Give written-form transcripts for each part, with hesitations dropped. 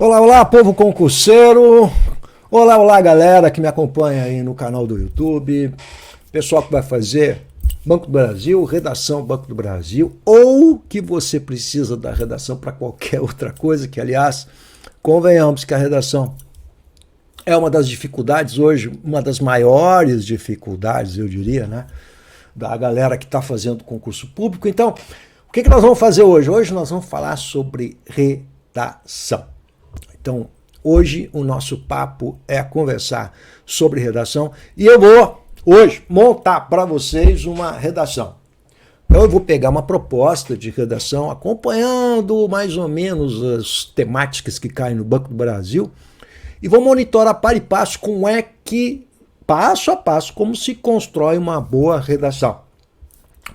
Olá, olá, povo concurseiro. Olá, olá, galera que me acompanha aí no canal do YouTube. Pessoal que vai fazer Banco do Brasil, redação Banco do Brasil, ou que você precisa da redação para qualquer outra coisa, que, aliás, convenhamos que a redação é uma das dificuldades hoje, uma das maiores dificuldades, eu diria, né, da galera que está fazendo concurso público. Então, o que nós vamos fazer hoje? Hoje nós vamos falar sobre redação. Então, hoje o nosso papo é conversar sobre redação e eu vou, hoje, montar para vocês uma redação. Então, eu vou pegar uma proposta de redação acompanhando mais ou menos as temáticas que caem no Banco do Brasil e vou monitorar para e passo como é que, passo a passo, como se constrói uma boa redação.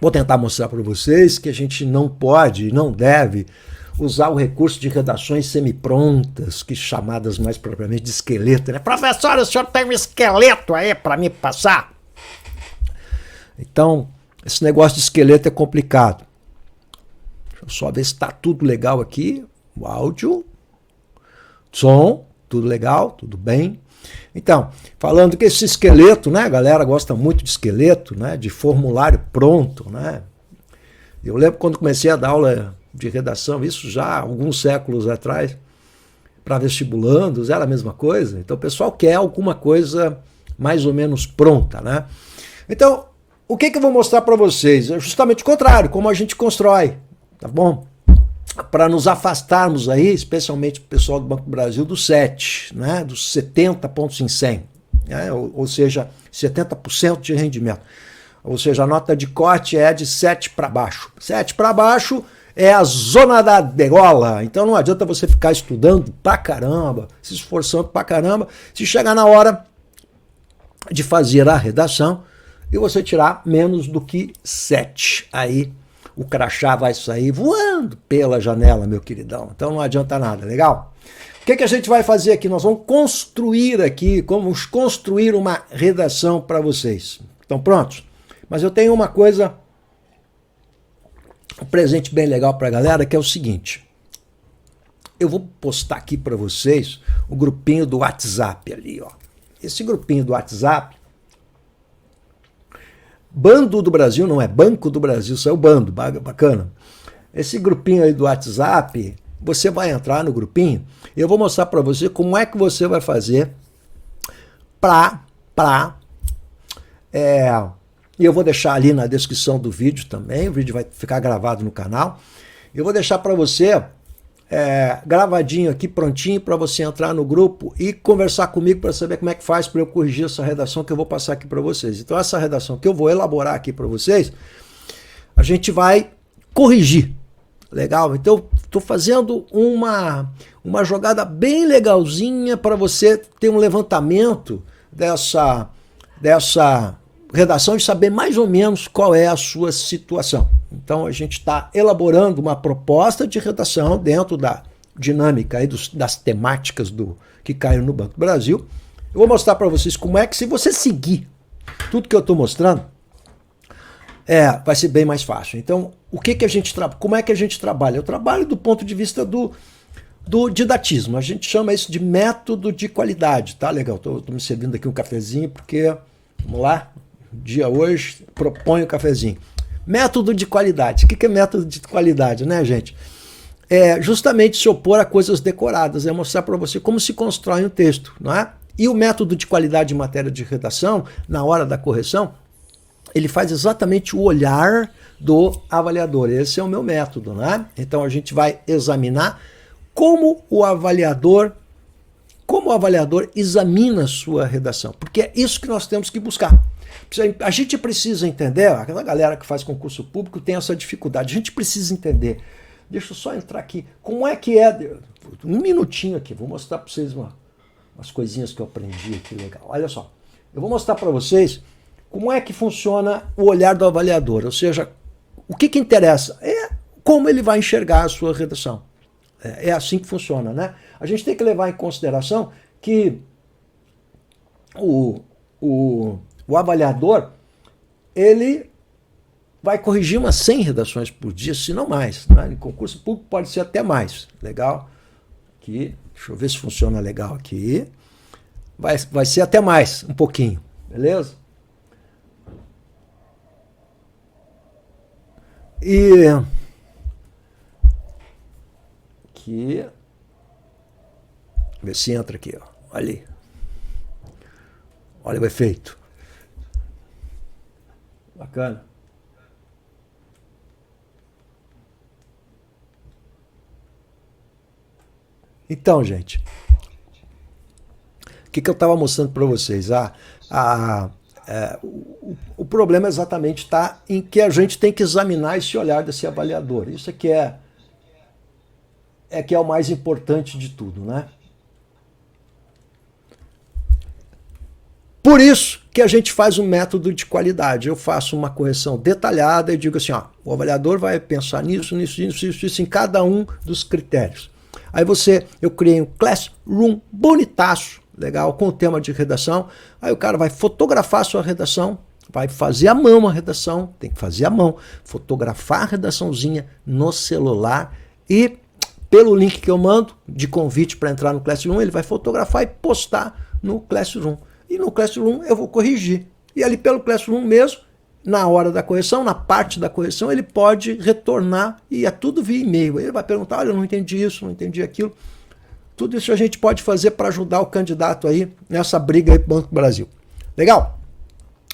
Vou tentar mostrar para vocês que a gente não pode, não deve usar o recurso de redações semi-prontas, que chamadas mais propriamente de esqueleto, né? Professor, o senhor tem um esqueleto aí para me passar? Então, esse negócio de esqueleto é complicado. Deixa eu só ver se está tudo legal aqui. O áudio, som, tudo legal, tudo bem. Então, falando que esse esqueleto, né? A galera gosta muito de esqueleto, né? De formulário pronto, né? Eu lembro quando comecei a dar aula de redação, isso já há alguns séculos atrás, para vestibulandos, era a mesma coisa. Então o pessoal quer alguma coisa mais ou menos pronta, né? Então, o que eu vou mostrar para vocês? É justamente o contrário, como a gente constrói, tá bom? Para nos afastarmos aí, especialmente o pessoal do Banco do Brasil, do 7, né? Dos 70 pontos em 100, né? Ou seja, 70% de rendimento. Ou seja, a nota de corte é de 7 para baixo. 7 para baixo é a zona da degola. Então não adianta você ficar estudando pra caramba, se esforçando pra caramba, se chegar na hora de fazer a redação e você tirar menos do que 7. Aí o crachá vai sair voando pela janela, meu queridão. Então não adianta nada, legal? O que a gente vai fazer aqui? Nós vamos construir aqui, vamos construir uma redação para vocês. Estão prontos? Mas eu tenho uma coisa, um presente bem legal para a galera, que é o seguinte. Eu vou postar aqui para vocês o grupinho do WhatsApp ali, ó. Esse grupinho do WhatsApp, Bando do Brasil, não é Banco do Brasil, saiu Bando, bacana. Esse grupinho aí do WhatsApp, você vai entrar no grupinho e eu vou mostrar para você como é que você vai fazer e eu vou deixar ali na descrição do vídeo também, o vídeo vai ficar gravado no canal. Eu vou deixar para você gravadinho aqui, prontinho, para você entrar no grupo e conversar comigo para saber como é que faz para eu corrigir essa redação que eu vou passar aqui para vocês. Então essa redação que eu vou elaborar aqui para vocês, a gente vai corrigir. Legal? Então estou fazendo uma jogada bem legalzinha para você ter um levantamento dessa redação e saber mais ou menos qual é a sua situação. Então a gente está elaborando uma proposta de redação dentro da dinâmica aí das temáticas que caíram no Banco do Brasil. Eu vou mostrar para vocês como é que, se você seguir tudo que eu estou mostrando, vai ser bem mais fácil. Então, como é que a gente trabalha? Eu trabalho do ponto de vista do didatismo. A gente chama isso de método de qualidade, tá? Legal, estou me servindo aqui um cafezinho porque, vamos lá, dia hoje, proponho o cafezinho. Método de qualidade. O que é método de qualidade, né, gente? É justamente se opor a coisas decoradas, é mostrar para você como se constrói um texto, não é? E o método de qualidade em matéria de redação, na hora da correção, ele faz exatamente o olhar do avaliador. Esse é o meu método, né? Então a gente vai examinar como o avaliador examina a sua redação, porque é isso que nós temos que buscar. A gente precisa entender, aquela galera que faz concurso público tem essa dificuldade, a gente precisa entender. Deixa eu só entrar aqui, como é que é, um minutinho aqui, vou mostrar para vocês umas coisinhas que eu aprendi aqui, legal. Olha só, eu vou mostrar para vocês como é que funciona o olhar do avaliador, ou seja, o que interessa é como ele vai enxergar a sua redação. É assim que funciona, né? A gente tem que levar em consideração que o avaliador, ele vai corrigir umas 100 redações por dia, se não mais. Né? Em concurso público pode ser até mais. Legal? Aqui, Deixa eu ver se funciona legal aqui. Vai ser até mais, um pouquinho. Beleza? E aqui, ver se entra aqui, ó. Olha ali. Olha o efeito. Bacana. Então, gente, o que eu estava mostrando para vocês? O problema exatamente está em que a gente tem que examinar esse olhar desse avaliador. Isso aqui que é o mais importante de tudo, né? Por isso que a gente faz um método de qualidade. Eu faço uma correção detalhada e digo assim, ó, o avaliador vai pensar nisso em cada um dos critérios. Aí eu criei um Classroom bonitaço, legal, com o tema de redação. Aí o cara vai fotografar a sua redação, vai fazer à mão a redação, tem que fazer à mão, fotografar a redaçãozinha no celular e pelo link que eu mando de convite para entrar no Classroom, ele vai fotografar e postar no Classroom. E no Classroom eu vou corrigir. E ali pelo Classroom mesmo, na hora da correção, na parte da correção, ele pode retornar e é tudo via e-mail. Ele vai perguntar, olha, eu não entendi isso, não entendi aquilo. Tudo isso a gente pode fazer para ajudar o candidato aí nessa briga aí pro Banco do Brasil. Legal?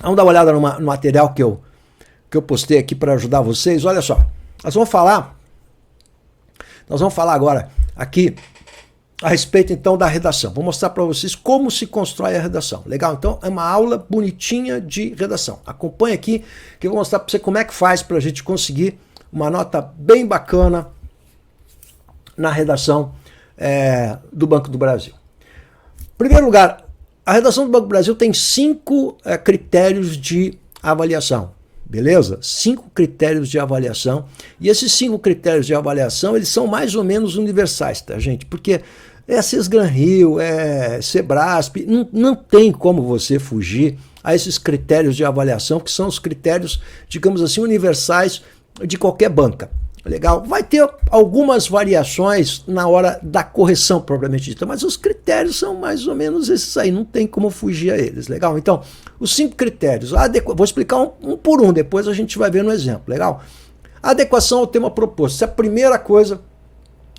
Vamos dar uma olhada no material que eu postei aqui para ajudar vocês. Olha só, nós vamos falar agora aqui a respeito então da redação. Vou mostrar para vocês como se constrói a redação. Legal? Então é uma aula bonitinha de redação. Acompanhe aqui que eu vou mostrar para você como é que faz para a gente conseguir uma nota bem bacana na redação do Banco do Brasil. Em primeiro lugar, a redação do Banco do Brasil tem 5 critérios de avaliação. Beleza? 5 critérios de avaliação. E esses 5 critérios de avaliação, eles são mais ou menos universais, tá, gente? Porque Sesgran-Rio, Sebrasp, não tem como você fugir a esses critérios de avaliação, que são os critérios, digamos assim, universais de qualquer banca. Legal? Vai ter algumas variações na hora da correção, propriamente dita, mas os critérios são mais ou menos esses aí, não tem como fugir a eles. Legal? Então, os 5 critérios, vou explicar um por um, depois a gente vai ver no exemplo. Legal? Adequação ao tema proposto. Essa é a primeira coisa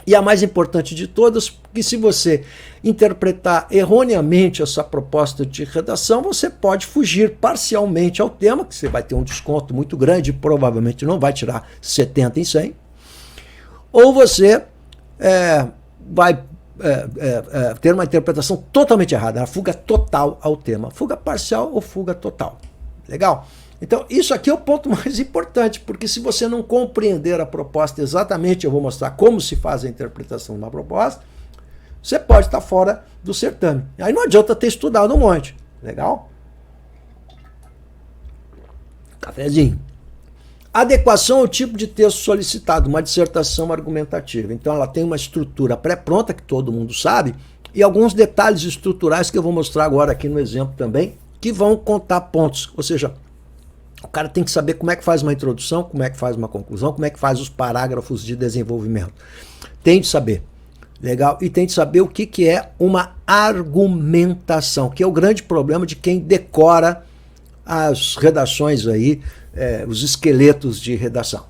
e a mais importante de todas, porque se você interpretar erroneamente essa proposta de redação, você pode fugir parcialmente ao tema, que você vai ter um desconto muito grande, provavelmente não vai tirar 70 em 100, ou você vai ter uma interpretação totalmente errada, a fuga total ao tema, fuga parcial ou fuga total. Legal? Então, isso aqui é o ponto mais importante, porque se você não compreender a proposta exatamente, eu vou mostrar como se faz a interpretação de uma proposta, você pode estar fora do certame. Aí não adianta ter estudado um monte. Legal? Cafezinho. Adequação ao tipo de texto solicitado, uma dissertação argumentativa. Então, ela tem uma estrutura pré-pronta, que todo mundo sabe, e alguns detalhes estruturais que eu vou mostrar agora aqui no exemplo também, que vão contar pontos. Ou seja, o cara tem que saber como é que faz uma introdução, como é que faz uma conclusão, como é que faz os parágrafos de desenvolvimento. Tem de saber. Legal? E tem de saber o que é uma argumentação, que é o grande problema de quem decora as redações aí, os esqueletos de redação.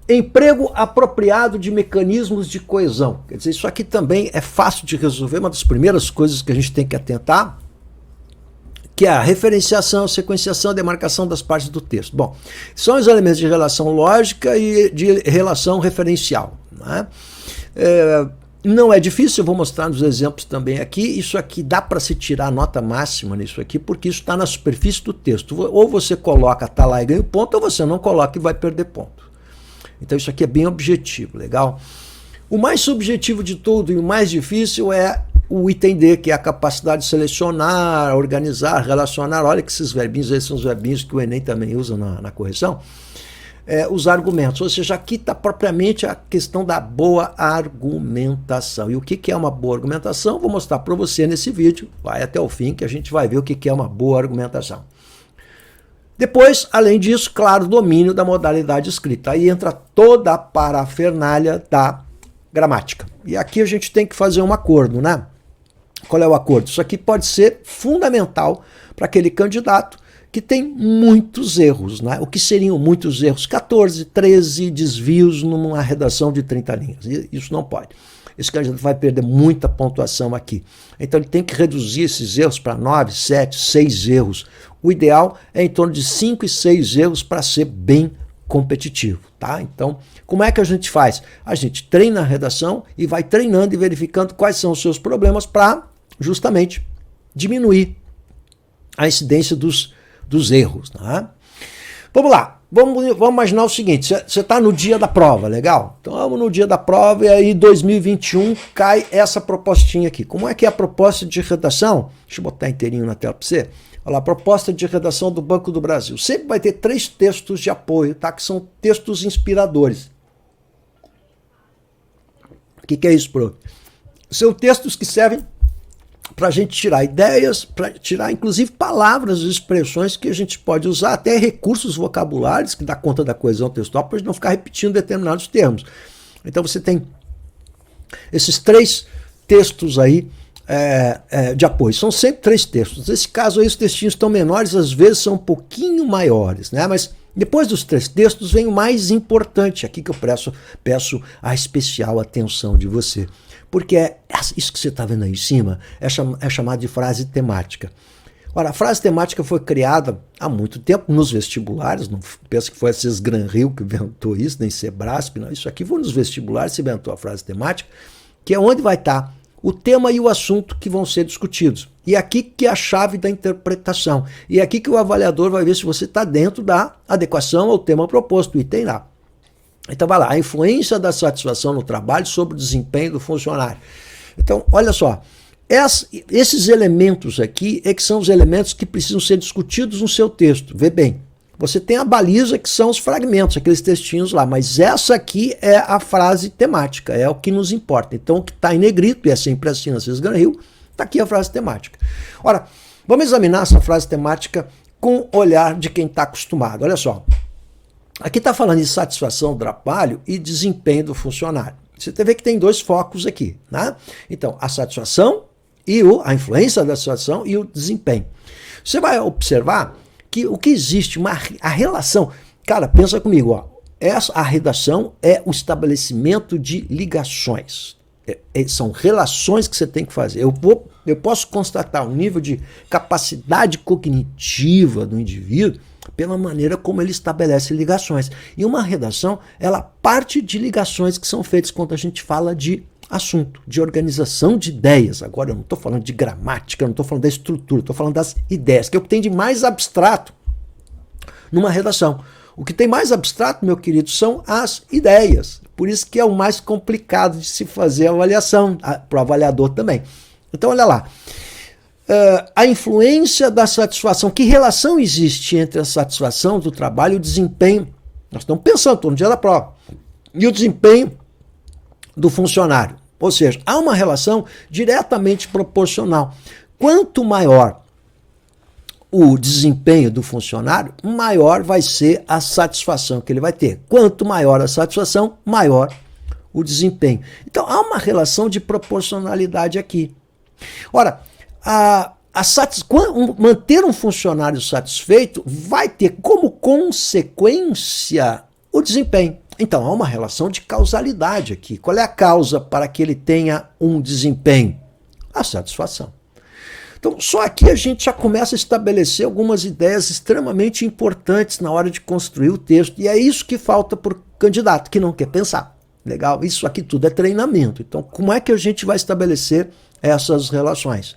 Emprego apropriado de mecanismos de coesão. Quer dizer, isso aqui também é fácil de resolver, uma das primeiras coisas que a gente tem que atentar, que é a referenciação, sequenciação, demarcação das partes do texto. Bom, são os elementos de relação lógica e de relação referencial. Né? Não é difícil, eu vou mostrar nos exemplos também aqui. Isso aqui dá para se tirar nota máxima nisso aqui, porque isso está na superfície do texto. Ou você coloca, tá lá e ganha ponto, ou você não coloca e vai perder ponto. Então isso aqui é bem objetivo, legal? O mais subjetivo de tudo e o mais difícil é o item D, que é a capacidade de selecionar, organizar, relacionar. Olha que esses verbinhos, esses são os verbinhos que o Enem também usa na correção. Os argumentos, ou seja, aqui está propriamente a questão da boa argumentação. E o que é uma boa argumentação? Vou mostrar para você nesse vídeo, vai até o fim que a gente vai ver o que é uma boa argumentação. Depois, além disso, claro, domínio da modalidade escrita. Aí entra toda a parafernália da gramática. E aqui a gente tem que fazer um acordo, né? Qual é o acordo? Isso aqui pode ser fundamental para aquele candidato que tem muitos erros, né? O que seriam muitos erros? 14, 13 desvios numa redação de 30 linhas. Isso não pode. Esse candidato vai perder muita pontuação aqui. Então ele tem que reduzir esses erros para 9, 7, 6 erros. O ideal é em torno de 5 e 6 erros para ser bem competitivo, tá? Então, como é que a gente faz? A gente treina a redação e vai treinando e verificando quais são os seus problemas para justamente diminuir a incidência dos erros, tá? Vamos lá. Vamos imaginar o seguinte, você está no dia da prova, legal? Então vamos no dia da prova e aí 2021 cai essa propostinha aqui. Como é que é a proposta de redação? Deixa eu botar inteirinho na tela para você. Olha lá, proposta de redação do Banco do Brasil. Sempre vai ter 3 textos de apoio, tá? Que são textos inspiradores. O que é isso, Pro? São textos que servem para a gente tirar ideias, para tirar inclusive palavras e expressões que a gente pode usar, até recursos vocabulares que dá conta da coesão textual, para a gente não ficar repetindo determinados termos. Então você tem esses 3 textos aí de apoio. São sempre 3 textos. Nesse caso aí os textinhos estão menores, às vezes são um pouquinho maiores, né? Mas depois dos 3 textos vem o mais importante, aqui que eu peço a especial atenção de você. Porque isso que você está vendo aí em cima é chamado de frase temática. Ora, a frase temática foi criada há muito tempo nos vestibulares, não penso que foi a Gran Rio que inventou isso, nem Sebrasp, não. Isso aqui foi nos vestibulares que inventou a frase temática, que é onde vai estar o tema e o assunto que vão ser discutidos. E aqui que é a chave da interpretação. E é aqui que o avaliador vai ver se você está dentro da adequação ao tema proposto, o item lá. Então vai lá, a influência da satisfação no trabalho sobre o desempenho do funcionário. Então, olha só, esses elementos aqui que são os elementos que precisam ser discutidos no seu texto. Vê bem, você tem a baliza que são os fragmentos, aqueles textinhos lá, mas essa aqui é a frase temática, é o que nos importa. Então o que está em negrito, e é sempre assim na Gran Rio, está aqui a frase temática. Ora, vamos examinar essa frase temática com o olhar de quem está acostumado. Olha só. Aqui está falando de satisfação do trabalho e desempenho do funcionário. Você vê que tem 2 focos aqui, né? Então, a satisfação e a influência da satisfação e o desempenho. Você vai observar que o que existe, a relação... Cara, pensa comigo, ó. A redação é o estabelecimento de ligações. São relações que você tem que fazer. Eu posso constatar um nível de capacidade cognitiva do indivíduo pela maneira como ele estabelece ligações. E uma redação, ela parte de ligações que são feitas quando a gente fala de assunto, de organização de ideias. Agora, eu não estou falando de gramática, eu não estou falando da estrutura, estou falando das ideias, que é o que tem de mais abstrato numa redação. O que tem mais abstrato, meu querido, são as ideias. Por isso que é o mais complicado de se fazer a avaliação, para o avaliador também. Então, olha lá. A influência da satisfação. Que relação existe entre a satisfação do trabalho e o desempenho? Nós estamos pensando, estou no dia da prova. E o desempenho do funcionário. Ou seja, há uma relação diretamente proporcional. Quanto maior o desempenho do funcionário, maior vai ser a satisfação que ele vai ter. Quanto maior a satisfação, maior o desempenho. Então, há uma relação de proporcionalidade aqui. Ora, manter um funcionário satisfeito vai ter como consequência o desempenho. Então, há uma relação de causalidade aqui. Qual é a causa para que ele tenha um desempenho? A satisfação. Então, só aqui a gente já começa a estabelecer algumas ideias extremamente importantes na hora de construir o texto. E é isso que falta para o candidato, que não quer pensar. Legal? Isso aqui tudo é treinamento. Então, como é que a gente vai estabelecer essas relações?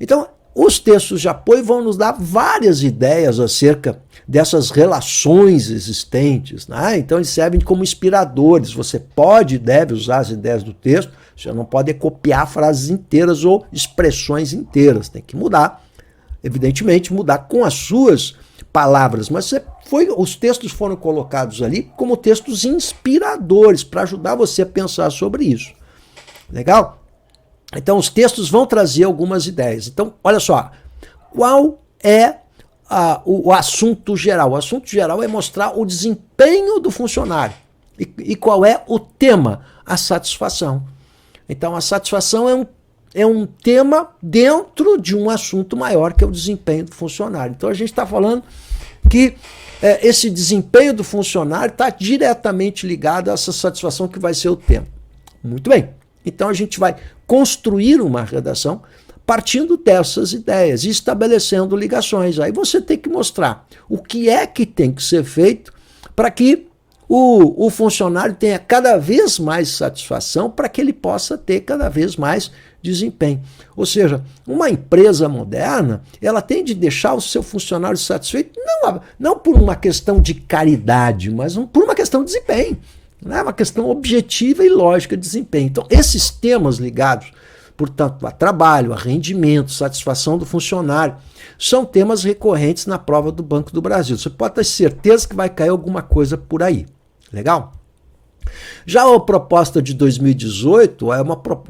Então, os textos de apoio vão nos dar várias ideias acerca dessas relações existentes, né? Então, eles servem como inspiradores. Você pode e deve usar as ideias do texto, você não pode copiar frases inteiras ou expressões inteiras. Tem que mudar, evidentemente, mudar com as suas palavras. Mas os textos foram colocados ali como textos inspiradores para ajudar você a pensar sobre isso. Legal? Então, os textos vão trazer algumas ideias. Então, olha só, qual é o assunto geral? O assunto geral é mostrar o desempenho do funcionário. E qual é o tema? A satisfação. Então, a satisfação é um tema dentro de um assunto maior, que é o desempenho do funcionário. Então, a gente está falando que esse desempenho do funcionário está diretamente ligado a essa satisfação que vai ser o tema. Muito bem. Então, a gente vai construir uma redação partindo dessas ideias e estabelecendo ligações. Aí você tem que mostrar o que é que tem que ser feito para que o funcionário tenha cada vez mais satisfação, para que ele possa ter cada vez mais desempenho. Ou seja, uma empresa moderna, ela tem de deixar o seu funcionário satisfeito, não por uma questão de caridade, mas por uma questão de desempenho. É uma questão objetiva e lógica de desempenho. Então, esses temas ligados, portanto, a trabalho, a rendimento, satisfação do funcionário, são temas recorrentes na prova do Banco do Brasil. Você pode ter certeza que vai cair alguma coisa por aí. Legal? Já a proposta de 2018,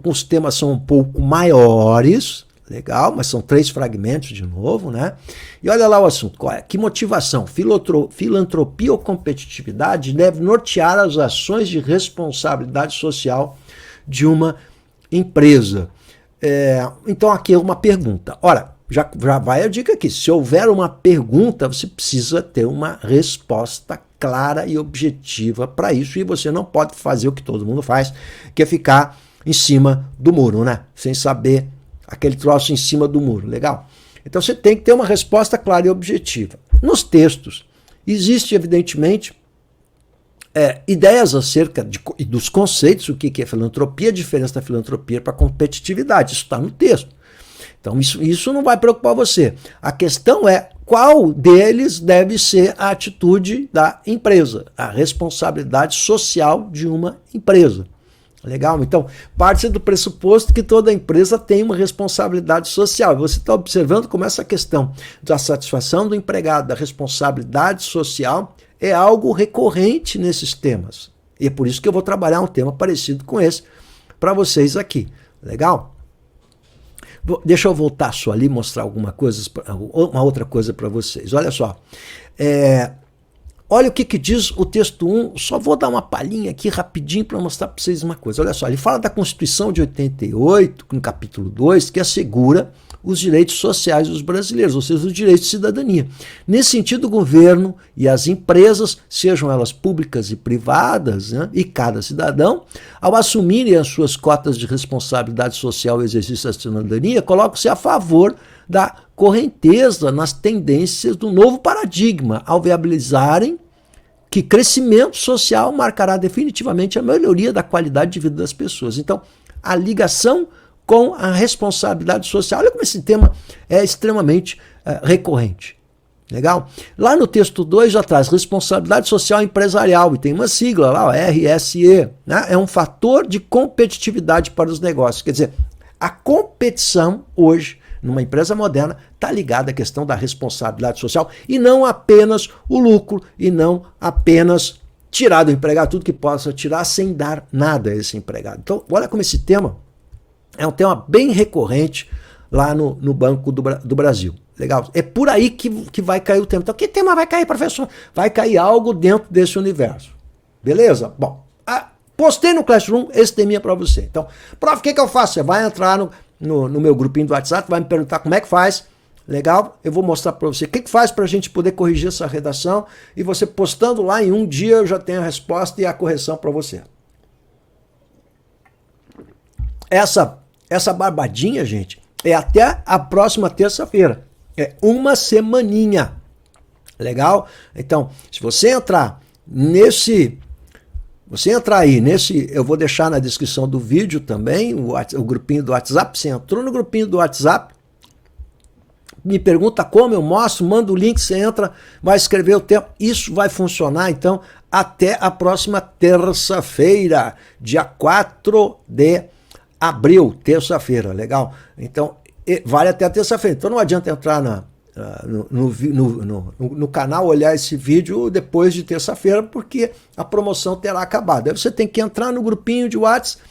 os temas são um pouco maiores, legal, mas são 3 fragmentos de novo, né? E olha lá o assunto, qual é? Que motivação, filantropia ou competitividade deve nortear as ações de responsabilidade social de uma empresa. Então aqui é uma pergunta. Ora, já vai a dica aqui, se houver uma pergunta, você precisa ter uma resposta clara e objetiva para isso, e você não pode fazer o que todo mundo faz, que é ficar em cima do muro, né? Sem saber aquele troço em cima do muro, legal? Então você tem que ter uma resposta clara e objetiva. Nos textos, existe evidentemente ideias acerca dos conceitos, o que é filantropia, a diferença da filantropia para a competitividade, isso está no texto. Então isso não vai preocupar você. A questão é qual deles deve ser a atitude da empresa, a responsabilidade social de uma empresa. Legal? Então, parte do pressuposto que toda empresa tem uma responsabilidade social. Você está observando como essa questão da satisfação do empregado, da responsabilidade social, é algo recorrente nesses temas. E é por isso que eu vou trabalhar um tema parecido com esse para vocês aqui. Legal? Deixa eu voltar só ali e mostrar uma outra coisa para vocês. Olha só. Olha o que diz o texto 1. Só vou dar uma palhinha aqui rapidinho para mostrar para vocês uma coisa. Olha só, ele fala da Constituição de 88, no capítulo 2, que assegura os direitos sociais dos brasileiros, ou seja, os direitos de cidadania. Nesse sentido, o governo e as empresas, sejam elas públicas e privadas, né, e cada cidadão, ao assumirem as suas cotas de responsabilidade social e exercício da cidadania, colocam-se a favor da correnteza nas tendências do novo paradigma, ao viabilizarem que crescimento social marcará definitivamente a melhoria da qualidade de vida das pessoas. Então, a ligação com a responsabilidade social. Olha como esse tema é extremamente recorrente. Legal? Lá no texto 2 já traz responsabilidade social empresarial, e tem uma sigla lá, RSE, né? É um fator de competitividade para os negócios. Quer dizer, a competição hoje, numa empresa moderna, está ligada à questão da responsabilidade social, e não apenas o lucro, e não apenas tirar do empregado tudo que possa tirar sem dar nada a esse empregado. Então, olha como esse tema é um tema bem recorrente lá no Banco do Brasil. Legal? É por aí que vai cair o tema. Então, que tema vai cair, professor? Vai cair algo dentro desse universo. Beleza? Bom, postei no Classroom esse teminha para você. Então, prof, o que eu faço? Você vai entrar no meu grupinho do WhatsApp, vai me perguntar como é que faz. Legal? Eu vou mostrar para você o que faz para a gente poder corrigir essa redação, e você postando lá, em um dia eu já tenho a resposta e a correção para você. Essa barbadinha, gente, é até a próxima terça-feira. É uma semaninha. Legal? Então, se você entrar aí nesse, eu vou deixar na descrição do vídeo também, o grupinho do WhatsApp. Você entrou no grupinho do WhatsApp, me pergunta como, eu mostro, manda o link, você entra, vai escrever o tempo. Isso vai funcionar, então, até a próxima terça-feira, dia 4 de abril, terça-feira, legal? Então, vale até a terça-feira. Então não adianta entrar no canal, olhar esse vídeo depois de terça-feira, porque a promoção terá acabado. Aí você tem que entrar no grupinho de WhatsApp,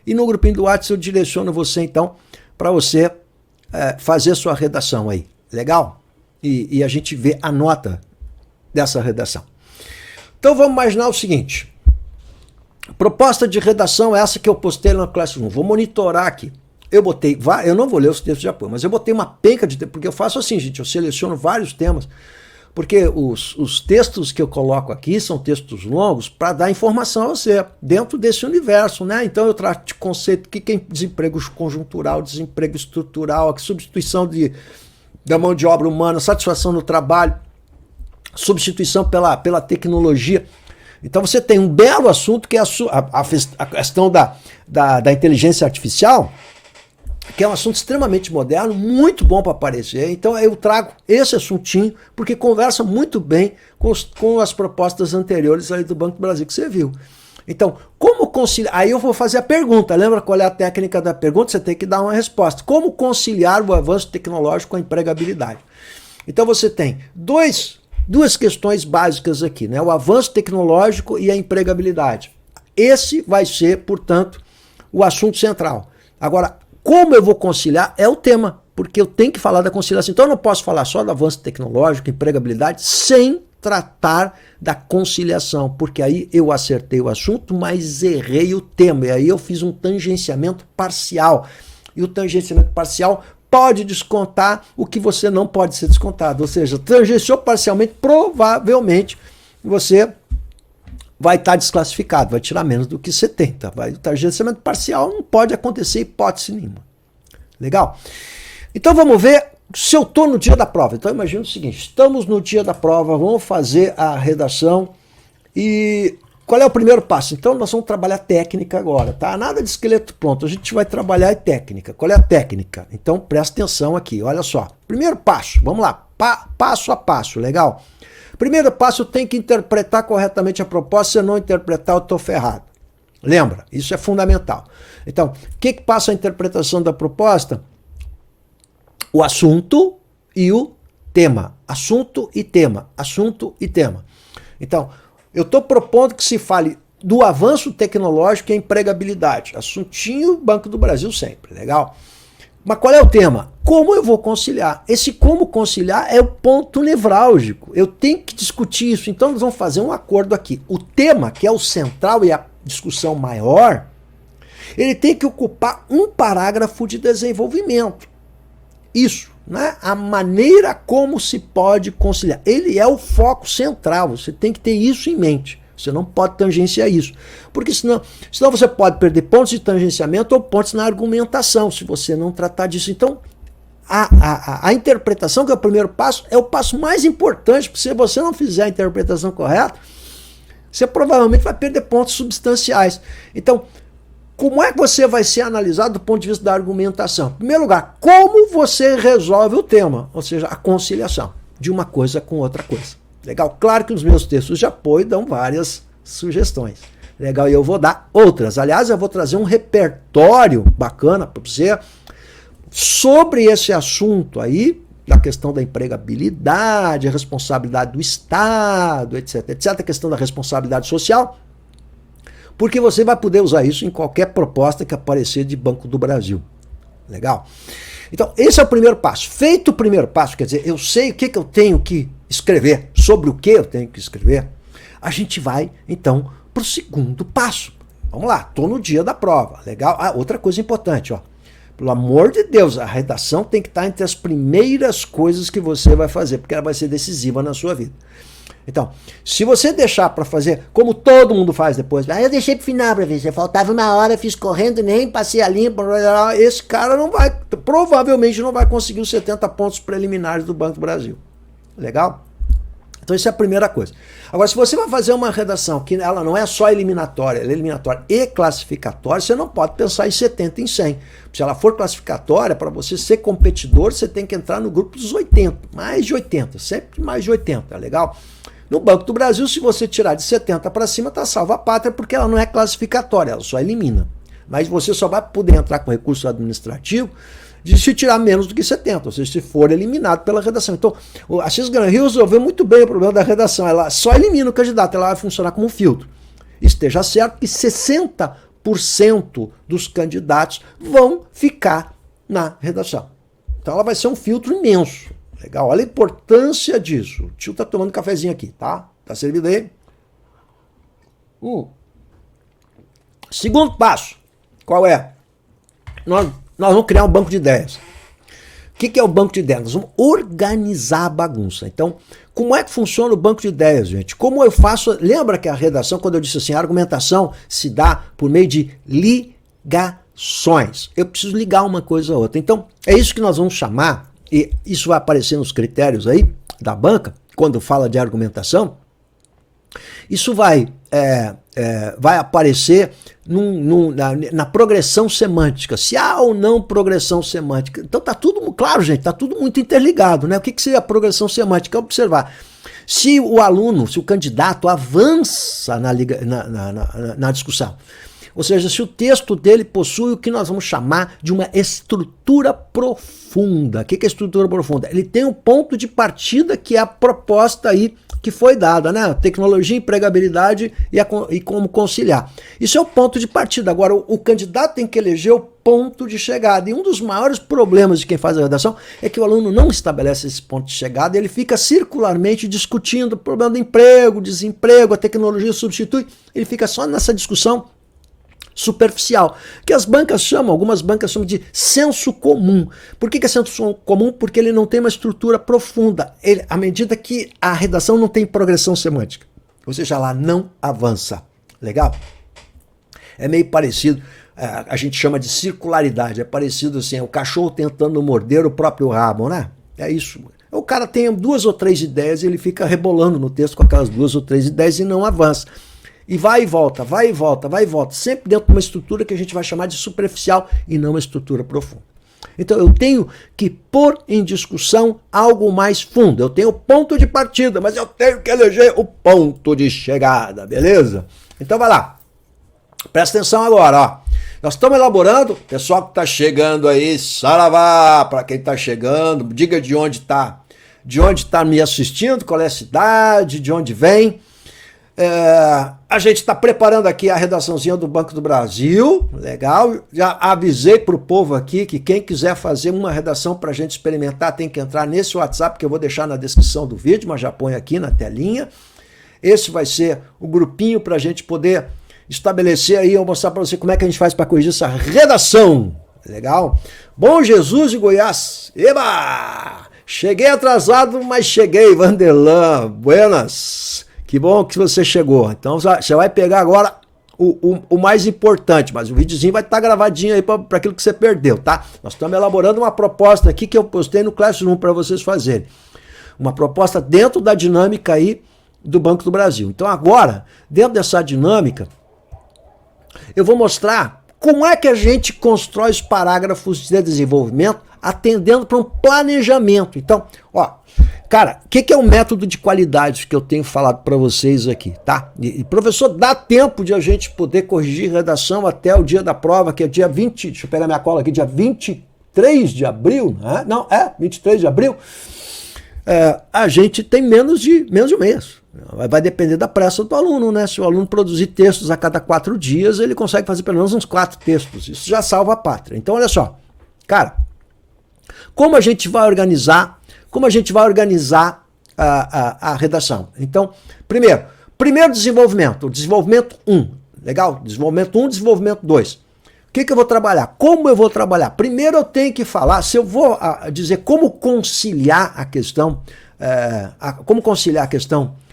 e no grupinho do WhatsApp eu direciono você, então, para você fazer sua redação aí, legal? E a gente vê a nota dessa redação. Então vamos imaginar o seguinte, Proposta de redação, essa que eu postei no Classroom. Vou monitorar aqui. Eu não vou ler os textos de apoio, mas eu botei uma penca de texto, porque eu faço assim, gente, eu seleciono vários temas, porque os textos que eu coloco aqui são textos longos para dar informação a você, dentro desse universo, né? Então eu trato de conceito, o que é desemprego conjuntural, desemprego estrutural, substituição da mão de obra humana, satisfação no trabalho, substituição pela tecnologia. Então você tem um belo assunto que é a questão da inteligência artificial, que é um assunto extremamente moderno, muito bom para aparecer. Então eu trago esse assuntinho, porque conversa muito bem com as propostas anteriores aí do Banco do Brasil que você viu. Então, como conciliar? Aí eu vou fazer a pergunta, lembra qual é a técnica da pergunta? Você tem que dar uma resposta. Como conciliar o avanço tecnológico com a empregabilidade? Então você tem duas questões básicas aqui, né? O avanço tecnológico e a empregabilidade. Esse vai ser, portanto, o assunto central. Agora, como eu vou conciliar é o tema, porque eu tenho que falar da conciliação. Então eu não posso falar só do avanço tecnológico, empregabilidade, sem tratar da conciliação, porque aí eu acertei o assunto, mas errei o tema, e aí eu fiz um tangenciamento parcial. E o tangenciamento parcial pode descontar o que você não pode ser descontado, ou seja, tangenciou parcialmente, provavelmente você vai estar desclassificado, vai tirar menos do que 70. O tangenciamento parcial não pode acontecer hipótese nenhuma. Legal? Então vamos ver se eu estou no dia da prova. Então imagina o seguinte, estamos no dia da prova, vamos fazer a redação e qual é o primeiro passo? Então nós vamos trabalhar técnica agora, tá? Nada de esqueleto pronto, a gente vai trabalhar técnica. Qual é a técnica? Então presta atenção aqui, olha só. Primeiro passo, vamos lá, passo a passo, legal? Primeiro passo, eu tenho que interpretar corretamente a proposta, se eu não interpretar, eu estou ferrado. Lembra? Isso é fundamental. Então, o que passa a interpretação da proposta? O assunto e o tema. Assunto e tema. Assunto e tema. Então, eu estou propondo que se fale do avanço tecnológico e a empregabilidade. Assuntinho Banco do Brasil sempre, legal? Mas qual é o tema? Como eu vou conciliar? Esse como conciliar é o ponto nevrálgico. Eu tenho que discutir isso. Então nós vamos fazer um acordo aqui. O tema, que é o central e a discussão maior, ele tem que ocupar um parágrafo de desenvolvimento. Isso, né? A maneira como se pode conciliar. Ele é o foco central. Você tem que ter isso em mente. Você não pode tangenciar isso. Porque senão você pode perder pontos de tangenciamento ou pontos na argumentação, se você não tratar disso. Então, a interpretação, que é o primeiro passo, é o passo mais importante, porque se você não fizer a interpretação correta, você provavelmente vai perder pontos substanciais. Então, como é que você vai ser analisado do ponto de vista da argumentação? Em primeiro lugar, como você resolve o tema, ou seja, a conciliação de uma coisa com outra coisa. Legal? Claro que os meus textos de apoio dão várias sugestões. Legal? E eu vou dar outras. Aliás, eu vou trazer um repertório bacana para você sobre esse assunto aí, da questão da empregabilidade, a responsabilidade do Estado, etc, etc, a questão da responsabilidade social, porque você vai poder usar isso em qualquer proposta que aparecer de Banco do Brasil. Legal? Então, esse é o primeiro passo. Feito o primeiro passo, quer dizer, eu sei o que eu tenho que escrever, sobre o que eu tenho que escrever, a gente vai, então, para o segundo passo. Vamos lá, estou no dia da prova. Legal? Ah, outra coisa importante, ó. Pelo amor de Deus, a redação tem que estar entre as primeiras coisas que você vai fazer, porque ela vai ser decisiva na sua vida. Então, se você deixar para fazer, como todo mundo faz depois, eu deixei para o final para ver, se faltava uma hora, fiz correndo, nem passei a limpo, esse cara não vai, provavelmente não vai conseguir os 70 pontos preliminares do Banco do Brasil. Legal? Então isso é a primeira coisa. Agora, se você vai fazer uma redação que ela não é só eliminatória, ela é eliminatória e classificatória, você não pode pensar em 70 em 100. Se ela for classificatória, para você ser competidor, você tem que entrar no grupo dos 80, mais de 80, sempre mais de 80, legal? No Banco do Brasil, se você tirar de 70 para cima, está salva a pátria, porque ela não é classificatória, ela só elimina. Mas você só vai poder entrar com recurso administrativo de se tirar menos do que 70, ou seja, se for eliminado pela redação. Então, a Cisgram Rio resolveu muito bem o problema da redação, ela só elimina o candidato, ela vai funcionar como um filtro. Esteja certo que 60% dos candidatos vão ficar na redação. Então ela vai ser um filtro imenso. Legal, olha a importância disso. O tio tá tomando cafezinho aqui, tá? Tá servido aí? Segundo passo, qual é? Nós vamos criar um banco de ideias. O que é o banco de ideias? Nós vamos organizar a bagunça. Então, como é que funciona o banco de ideias, gente? Como eu faço... Lembra que a redação, quando eu disse assim, a argumentação se dá por meio de ligações. Eu preciso ligar uma coisa a outra. Então, é isso que nós vamos chamar, e isso vai aparecer nos critérios aí da banca, quando fala de argumentação. Isso vai aparecer na progressão semântica, se há ou não progressão semântica. Então tá tudo, claro, gente, tá tudo muito interligado, né? O que seria a progressão semântica? Observar. Se o aluno, se o candidato avança na discussão, ou seja, se o texto dele possui o que nós vamos chamar de uma estrutura profunda. O que é estrutura profunda? Ele tem um ponto de partida que é a proposta aí que foi dada, né? Tecnologia, empregabilidade e como conciliar. Isso é o ponto de partida. Agora, o candidato tem que eleger o ponto de chegada. E um dos maiores problemas de quem faz a redação é que o aluno não estabelece esse ponto de chegada, ele fica circularmente discutindo o problema do emprego, desemprego, a tecnologia substitui, ele fica só nessa discussão superficial, que as bancas chamam, algumas bancas chamam de senso comum. Por que é senso comum? Porque ele não tem uma estrutura profunda, à medida que a redação não tem progressão semântica, ou seja, ela não avança. Legal? É meio parecido, a gente chama de circularidade, é parecido assim, o cachorro tentando morder o próprio rabo, né? É isso. O cara tem 2 ou 3 ideias e ele fica rebolando no texto com aquelas 2 ou 3 ideias e não avança. E vai e volta, vai e volta, vai e volta, sempre dentro de uma estrutura que a gente vai chamar de superficial e não uma estrutura profunda. Então eu tenho que pôr em discussão algo mais fundo. Eu tenho o ponto de partida, mas eu tenho que eleger o ponto de chegada, beleza? Então vai lá, presta atenção agora, ó. Nós estamos elaborando, pessoal que está chegando aí, saravá, para quem está chegando, diga de onde está me assistindo, qual é a cidade, de onde vem. A gente está preparando aqui a redaçãozinha do Banco do Brasil, legal, já avisei para o povo aqui que quem quiser fazer uma redação para a gente experimentar tem que entrar nesse WhatsApp que eu vou deixar na descrição do vídeo, mas já põe aqui na telinha. Esse vai ser o grupinho para a gente poder estabelecer aí, eu vou mostrar para você como é que a gente faz para corrigir essa redação, legal? Bom Jesus de Goiás, eba! Cheguei atrasado, mas cheguei, Vanderlan, buenas! Que bom que você chegou. Então você vai pegar agora o mais importante, mas o videozinho vai estar gravadinho aí para aquilo que você perdeu, tá? Nós estamos elaborando uma proposta aqui que eu postei no Classroom para vocês fazerem. Uma proposta dentro da dinâmica aí do Banco do Brasil. Então agora, dentro dessa dinâmica, eu vou mostrar como é que a gente constrói os parágrafos de desenvolvimento atendendo para um planejamento. Então, ó, cara, o que é o método de qualidade que eu tenho falado para vocês aqui, tá? E professor, dá tempo de a gente poder corrigir redação até o dia da prova, que é dia 20, deixa eu pegar minha cola aqui, dia 23 de abril, né? Não, 23 de abril. A gente tem menos de um mês. Vai depender da pressa do aluno, né? Se o aluno produzir textos a cada 4 dias, ele consegue fazer pelo menos uns 4 textos. Isso já salva a pátria. Então, olha só, cara, como a gente vai organizar a redação? Então, primeiro desenvolvimento, o desenvolvimento 1, legal? Desenvolvimento 1, desenvolvimento 2. O que eu vou trabalhar? Como eu vou trabalhar? Primeiro eu tenho que falar, se eu vou dizer como conciliar a questão,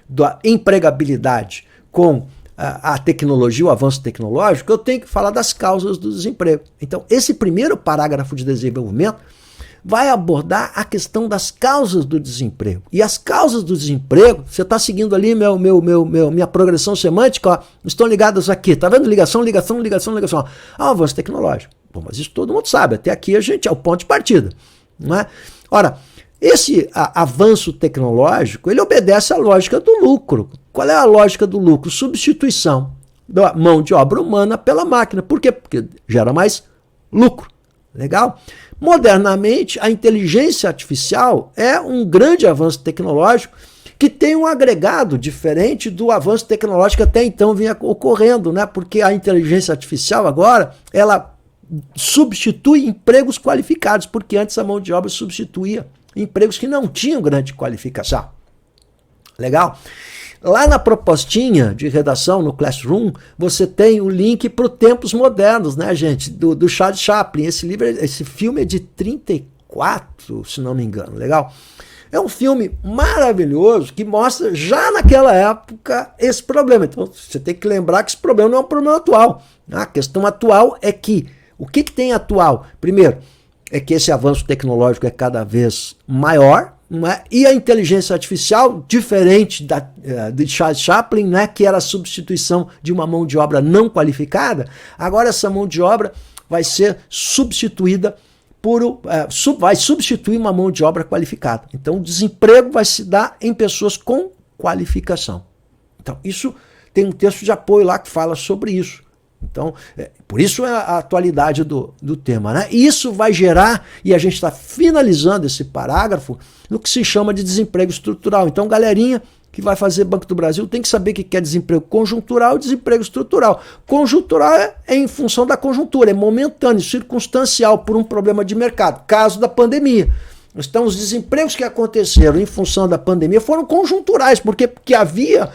da empregabilidade com a tecnologia, o avanço tecnológico, eu tenho que falar das causas do desemprego. Então, esse primeiro parágrafo de desenvolvimento vai abordar a questão das causas do desemprego. E as causas do desemprego, você está seguindo ali minha progressão semântica, ó, estão ligadas aqui, tá vendo? Ligação. Avanço tecnológico. Bom, mas isso todo mundo sabe, até aqui a gente é o ponto de partida. Não é? Ora, esse avanço tecnológico, ele obedece à lógica do lucro. Qual é a lógica do lucro? Substituição da mão de obra humana pela máquina. Por quê? Porque gera mais lucro. Legal? Modernamente, a inteligência artificial é um grande avanço tecnológico que tem um agregado diferente do avanço tecnológico que até então vinha ocorrendo, né? Porque a inteligência artificial agora, ela substitui empregos qualificados, porque antes a mão de obra substituía empregos que não tinham grande qualificação. Legal? Lá na propostinha de redação, no Classroom, você tem o link para o Tempos Modernos, né, gente? Do Charles Chaplin. Esse filme é de 34, se não me engano, legal? É um filme maravilhoso que mostra já naquela época esse problema. Então você tem que lembrar que esse problema não é um problema atual. A questão atual é que, o que tem atual? Primeiro, é que esse avanço tecnológico é cada vez maior, não é? E a inteligência artificial, diferente de Charles Chaplin, né, que era a substituição de uma mão de obra não qualificada, agora essa mão de obra vai ser substituída vai substituir uma mão de obra qualificada. Então o desemprego vai se dar em pessoas com qualificação. Então isso tem um texto de apoio lá que fala sobre isso. Então, por isso é a atualidade do tema, né? E isso vai gerar, e a gente está finalizando esse parágrafo, no que se chama de desemprego estrutural. Então, galerinha que vai fazer Banco do Brasil tem que saber que é desemprego conjuntural e desemprego estrutural. Conjuntural é em função da conjuntura, é momentâneo, circunstancial, por um problema de mercado, caso da pandemia. Então, os desempregos que aconteceram em função da pandemia foram conjunturais, porque havia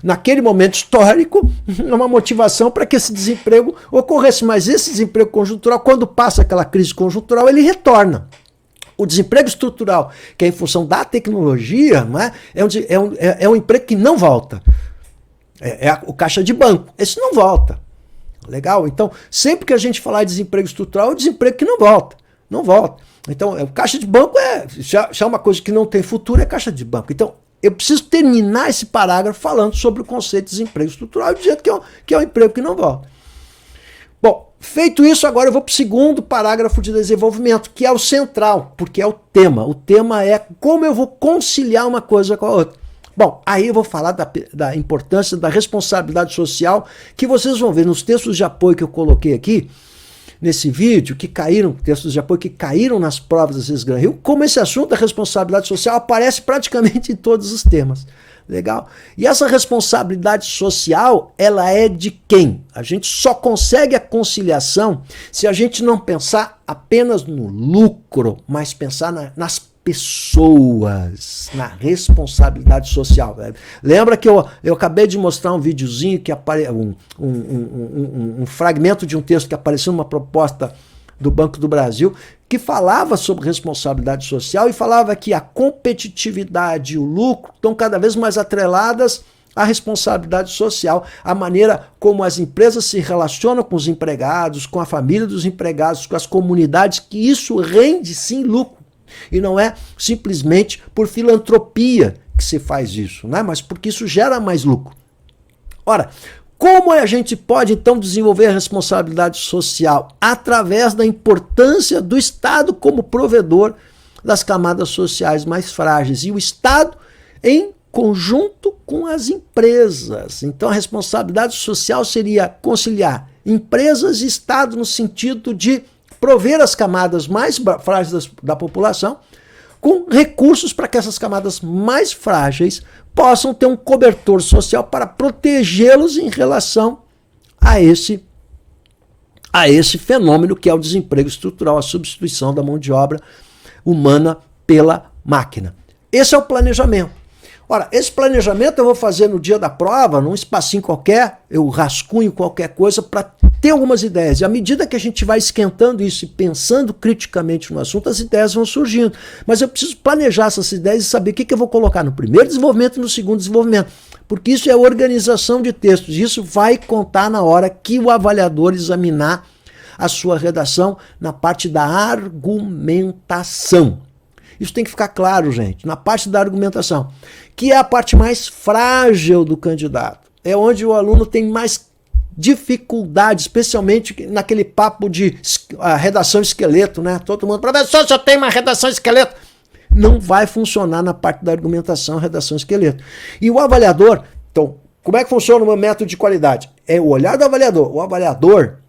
naquele momento histórico, uma motivação para que esse desemprego ocorresse. Mas esse desemprego conjuntural, quando passa aquela crise conjuntural, ele retorna. O desemprego estrutural, que é em função da tecnologia, não é? É um emprego que não volta. O caixa de banco. Esse não volta. Legal? Então, sempre que a gente falar de desemprego estrutural, é o desemprego que não volta. Não volta. Então, o caixa de banco se é uma coisa que não tem futuro, é caixa de banco. Então, eu preciso terminar esse parágrafo falando sobre o conceito de desemprego estrutural, dizendo que é um emprego que não volta. Bom, feito isso, agora eu vou para o segundo parágrafo de desenvolvimento, que é o central, porque é o tema. O tema é como eu vou conciliar uma coisa com a outra. Bom, aí eu vou falar da importância da responsabilidade social, que vocês vão ver nos textos de apoio que eu coloquei aqui, nesse vídeo, textos de apoio que caíram nas provas da CIS Gran Rio, como esse assunto da responsabilidade social aparece praticamente em todos os temas. Legal? E essa responsabilidade social, ela é de quem? A gente só consegue a conciliação se a gente não pensar apenas no lucro, mas pensar nas pessoas, na responsabilidade social. Lembra que eu acabei de mostrar um videozinho, um fragmento de um texto que apareceu numa proposta do Banco do Brasil, que falava sobre responsabilidade social e falava que a competitividade e o lucro estão cada vez mais atreladas à responsabilidade social, a maneira como as empresas se relacionam com os empregados, com a família dos empregados, com as comunidades, que isso rende sim lucro. E não é simplesmente por filantropia que se faz isso, né? Mas porque isso gera mais lucro. Ora, como a gente pode, então, desenvolver a responsabilidade social? Através da importância do Estado como provedor das camadas sociais mais frágeis. E o Estado em conjunto com as empresas. Então, a responsabilidade social seria conciliar empresas e Estado no sentido de prover as camadas mais frágeis da população com recursos para que essas camadas mais frágeis possam ter um cobertor social para protegê-los em relação a esse fenômeno que é o desemprego estrutural, a substituição da mão de obra humana pela máquina. Esse é o planejamento. Ora, esse planejamento eu vou fazer no dia da prova, num espacinho qualquer, eu rascunho qualquer coisa para ter algumas ideias. E à medida que a gente vai esquentando isso e pensando criticamente no assunto, as ideias vão surgindo. Mas eu preciso planejar essas ideias e saber o que eu vou colocar no primeiro desenvolvimento e no segundo desenvolvimento. Porque isso é organização de textos. Isso vai contar na hora que o avaliador examinar a sua redação na parte da argumentação. Isso tem que ficar claro, gente, na parte da argumentação, que é a parte mais frágil do candidato. É onde o aluno tem mais dificuldade, especialmente naquele papo de redação esqueleto, né? Todo mundo, professor, só tem uma redação esqueleto. Não vai funcionar na parte da argumentação, redação esqueleto. E o avaliador, então, como é que funciona o meu método de qualidade? É o olhar do avaliador. O avaliador,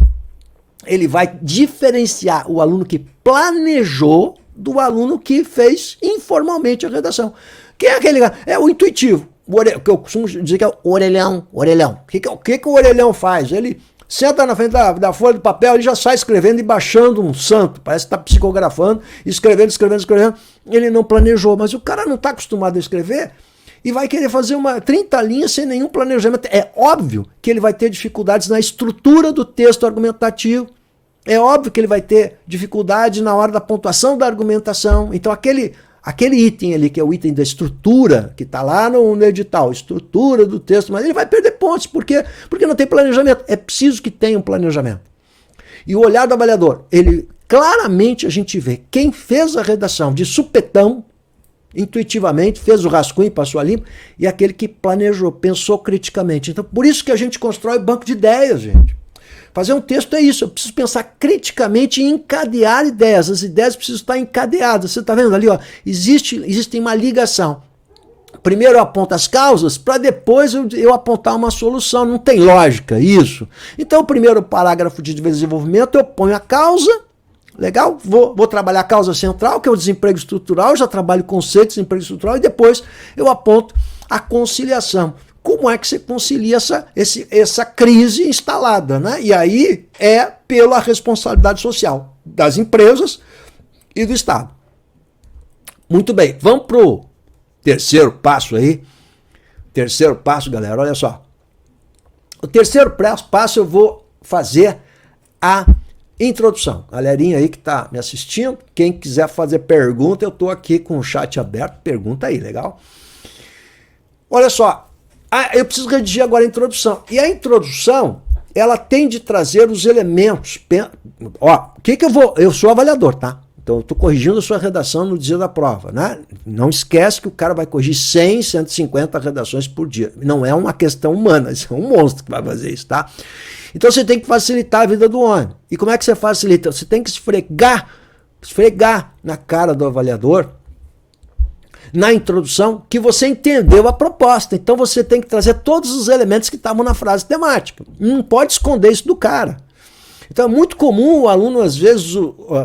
ele vai diferenciar o aluno que planejou do aluno que fez informalmente a redação. Quem é aquele cara? É o intuitivo. Que eu costumo dizer que é o orelhão. O que o orelhão faz? Ele senta na frente da folha de papel, ele já sai escrevendo e baixando um santo. Parece que está psicografando, escrevendo. Ele não planejou, mas o cara não está acostumado a escrever. e vai querer fazer 30 linhas sem nenhum planejamento. É óbvio que ele vai ter dificuldades na estrutura do texto argumentativo. É óbvio que ele vai ter dificuldade na hora da pontuação da argumentação. Então aquele item ali, que é o item da estrutura, que está lá no edital, estrutura do texto, mas ele vai perder pontos. Por quê? Porque não tem planejamento. É preciso que tenha um planejamento. E o olhar do avaliador, claramente a gente vê quem fez a redação de supetão, intuitivamente, fez o rascunho, passou a limpo, e aquele que planejou, pensou criticamente. Então, por isso que a gente constrói banco de ideias, gente. Fazer um texto é isso, eu preciso pensar criticamente e encadear ideias. As ideias precisam estar encadeadas. Você está vendo ali, ó, existe uma ligação. Primeiro eu aponto as causas, para depois eu apontar uma solução. Não tem lógica isso. Então, o primeiro parágrafo de desenvolvimento, eu ponho a causa. Legal? Vou trabalhar a causa central, que é o desemprego estrutural. Eu já trabalho conceitos de desemprego estrutural. E depois eu aponto a conciliação. Como é que você concilia essa crise instalada, né? E aí é pela responsabilidade social das empresas e do Estado. Muito bem, vamos para o terceiro passo aí. Terceiro passo, galera, olha só. O terceiro passo eu vou fazer a introdução. Galerinha aí que está me assistindo, quem quiser fazer pergunta, eu estou aqui com o chat aberto, pergunta aí, legal? Olha só. Eu preciso redigir agora a introdução. E a introdução, ela tem de trazer os elementos. Ó, o que eu vou... Eu sou avaliador, tá? Então eu estou corrigindo a sua redação no dia da prova, né? Não esquece que o cara vai corrigir 100, 150 redações por dia. Não é uma questão humana, isso é um monstro que vai fazer isso, tá? Então você tem que facilitar a vida do homem. E como é que você facilita? Você tem que esfregar na cara do avaliador, na introdução, que você entendeu a proposta. Então você tem que trazer todos os elementos que estavam na frase temática. Não pode esconder isso do cara. Então é muito comum o aluno, às vezes,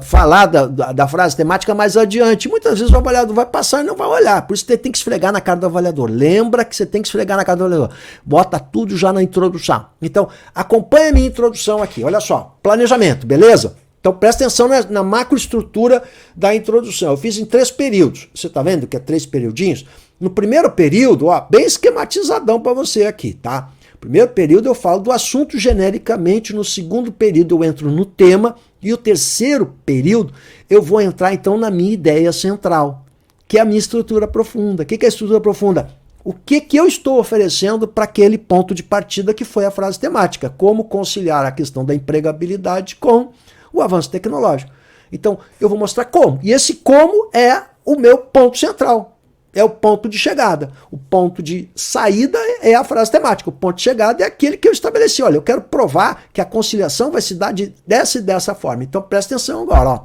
falar da frase temática mais adiante. Muitas vezes o avaliador vai passar e não vai olhar. Por isso você tem que esfregar na cara do avaliador. Lembra que você tem que esfregar na cara do avaliador. Bota tudo já na introdução. Então, acompanha a minha introdução aqui. Olha só, planejamento, beleza? Então presta atenção na macroestrutura da introdução. Eu fiz em 3 períodos. Você está vendo que é 3 periodinhos? No primeiro período, ó, bem esquematizadão para você aqui, tá? No primeiro período eu falo do assunto genericamente. No segundo período eu entro no tema. E o terceiro período eu vou entrar então na minha ideia central, que é a minha estrutura profunda. O que é a estrutura profunda? O que eu estou oferecendo para aquele ponto de partida que foi a frase temática? Como conciliar a questão da empregabilidade com o avanço tecnológico. Então, eu vou mostrar como. E esse como é o meu ponto central. É o ponto de chegada. O ponto de saída é a frase temática. O ponto de chegada é aquele que eu estabeleci. Olha, eu quero provar que a conciliação vai se dar dessa e dessa forma. Então, presta atenção agora. Ó.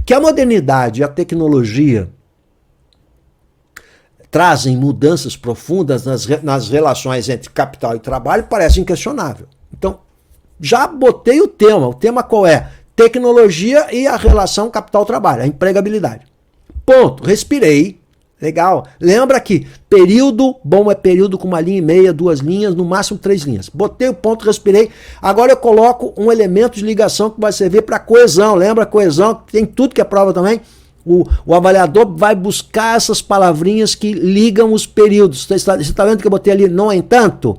Que a modernidade e a tecnologia trazem mudanças profundas nas relações entre capital e trabalho, parece inquestionável. Então, já botei o tema. O tema qual é? Tecnologia e a relação capital-trabalho, a empregabilidade. Ponto. Respirei. Legal. Lembra que período bom é período com 1 linha e meia, 2 linhas, no máximo 3 linhas. Botei o ponto, respirei. Agora eu coloco um elemento de ligação que vai servir para coesão. Lembra coesão? Tem tudo que é prova também. O avaliador vai buscar essas palavrinhas que ligam os períodos. Você está vendo que eu botei ali no entanto?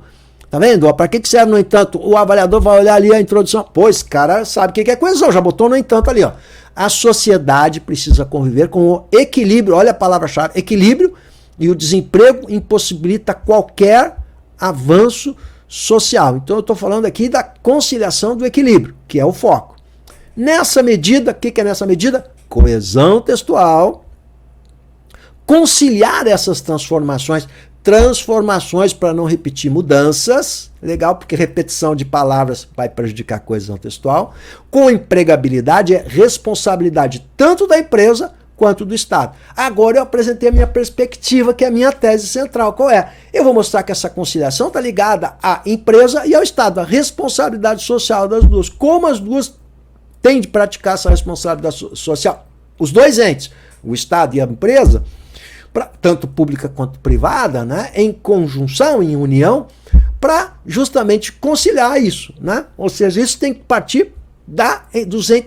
Tá vendo? Para que serve no entanto? O avaliador vai olhar ali a introdução. Pois, cara, sabe o que é coesão, já botou no entanto ali, ó. A sociedade precisa conviver com o equilíbrio, olha a palavra-chave, equilíbrio, e o desemprego impossibilita qualquer avanço social. Então eu estou falando aqui da conciliação do equilíbrio, que é o foco. Nessa medida, o que é nessa medida? Coesão textual, conciliar essas transformações para não repetir mudanças, legal, porque repetição de palavras vai prejudicar a coesão textual. Com empregabilidade é responsabilidade tanto da empresa quanto do Estado. Agora eu apresentei a minha perspectiva, que é a minha tese central. Qual é? Eu vou mostrar que essa conciliação está ligada à empresa e ao Estado, a responsabilidade social das duas. Como as duas têm de praticar essa responsabilidade social? Os dois entes, o Estado e a empresa, tanto pública quanto privada, né, em conjunção, em união, para justamente conciliar isso, né? Ou seja, isso tem que partir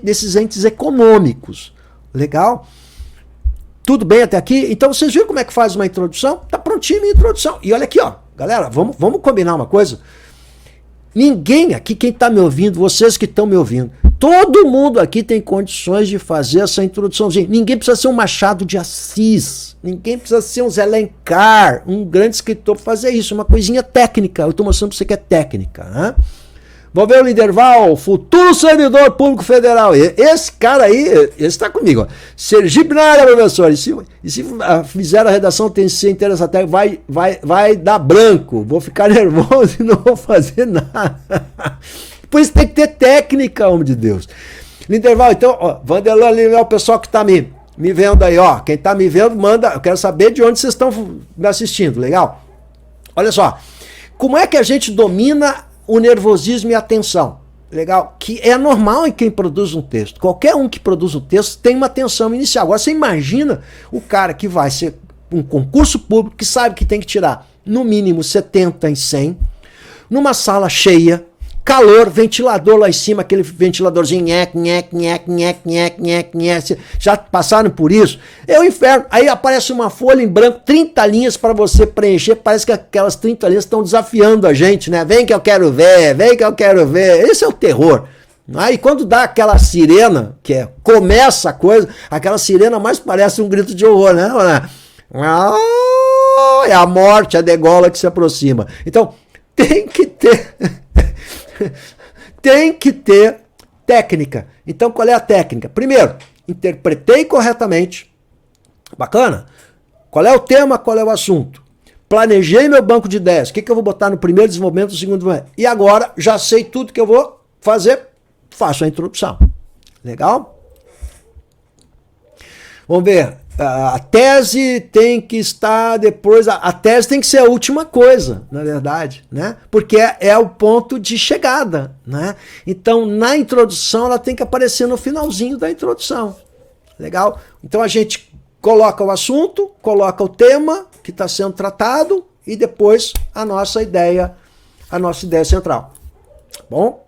desses entes econômicos. Legal? Tudo bem até aqui? Então vocês viram como é que faz uma introdução? Tá prontinho a minha introdução. E olha aqui, ó, galera, vamos combinar uma coisa. Ninguém aqui, quem está me ouvindo, vocês que estão me ouvindo, todo mundo aqui tem condições de fazer essa introduçãozinha. Ninguém precisa ser um Machado de Assis, ninguém precisa ser um Zé Alencar, um grande escritor para fazer isso, uma coisinha técnica. Eu estou mostrando para você que é técnica, né? Vou ver o Linderval, futuro servidor público federal. Esse cara aí, esse está comigo. Ó. Sergipe na área, professor. E se fizer a redação tem que ser interessante, vai dar branco. Vou ficar nervoso e não vou fazer nada. Por isso tem que ter técnica, homem de Deus. Linderval, então, ó, Vanderlan, é o pessoal que está me vendo aí, ó. Quem está me vendo, manda. Eu quero saber de onde vocês estão me assistindo, legal? Olha só, como é que a gente domina o nervosismo e a tensão? Legal? Que é normal em quem produz um texto. Qualquer um que produz um texto tem uma tensão inicial. Agora você imagina o cara que vai ser um concurso público, que sabe que tem que tirar no mínimo 70 em 100, numa sala cheia, calor, ventilador lá em cima, aquele ventiladorzinho, já passaram por isso? É o inferno. Aí aparece uma folha em branco, 30 linhas para você preencher, parece que aquelas 30 linhas estão desafiando a gente, né? Vem que eu quero ver, vem que eu quero ver. Esse é o terror. Aí quando dá aquela sirena, começa a coisa, aquela sirena mais parece um grito de horror, né? É a morte, a degola que se aproxima. Então, tem que ter... tem que ter técnica. Então, qual é a técnica? Primeiro, interpretei corretamente. Bacana? Qual é o tema, qual é o assunto? Planejei meu banco de ideias. O que eu vou botar no primeiro desenvolvimento, no segundo desenvolvimento? E agora, já sei tudo que eu vou fazer, faço a introdução. Legal? Vamos ver. A tese tem que estar depois, a tese tem que ser a última coisa, na verdade, né? Porque é o ponto de chegada, né? Então, na introdução, ela tem que aparecer no finalzinho da introdução. Legal? Então, a gente coloca o assunto, coloca o tema que está sendo tratado e depois a nossa ideia central. Bom,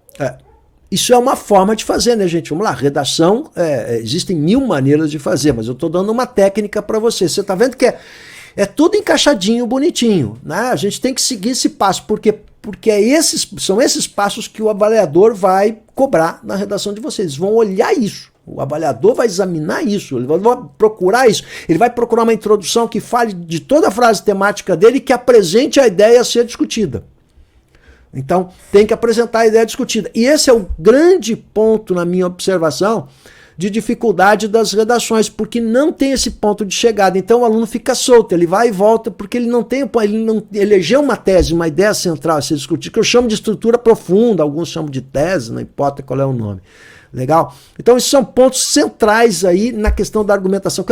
isso é uma forma de fazer, né, gente? Vamos lá, redação, existem 1000 maneiras de fazer, mas eu estou dando uma técnica para você. Você está vendo que é tudo encaixadinho, bonitinho, né? A gente tem que seguir esse passo, porque são esses passos que o avaliador vai cobrar na redação de vocês. Eles vão olhar isso, o avaliador vai examinar isso, ele vai procurar isso, ele vai procurar uma introdução que fale de toda a frase temática dele e que apresente a ideia a ser discutida. Então, tem que apresentar a ideia discutida. E esse é o grande ponto, na minha observação, de dificuldade das redações, porque não tem esse ponto de chegada. Então, o aluno fica solto, ele vai e volta, porque ele não elegeu uma tese, uma ideia central a ser discutida, que eu chamo de estrutura profunda, alguns chamam de tese, não importa qual é o nome. Legal? Então, esses são pontos centrais aí na questão da argumentação,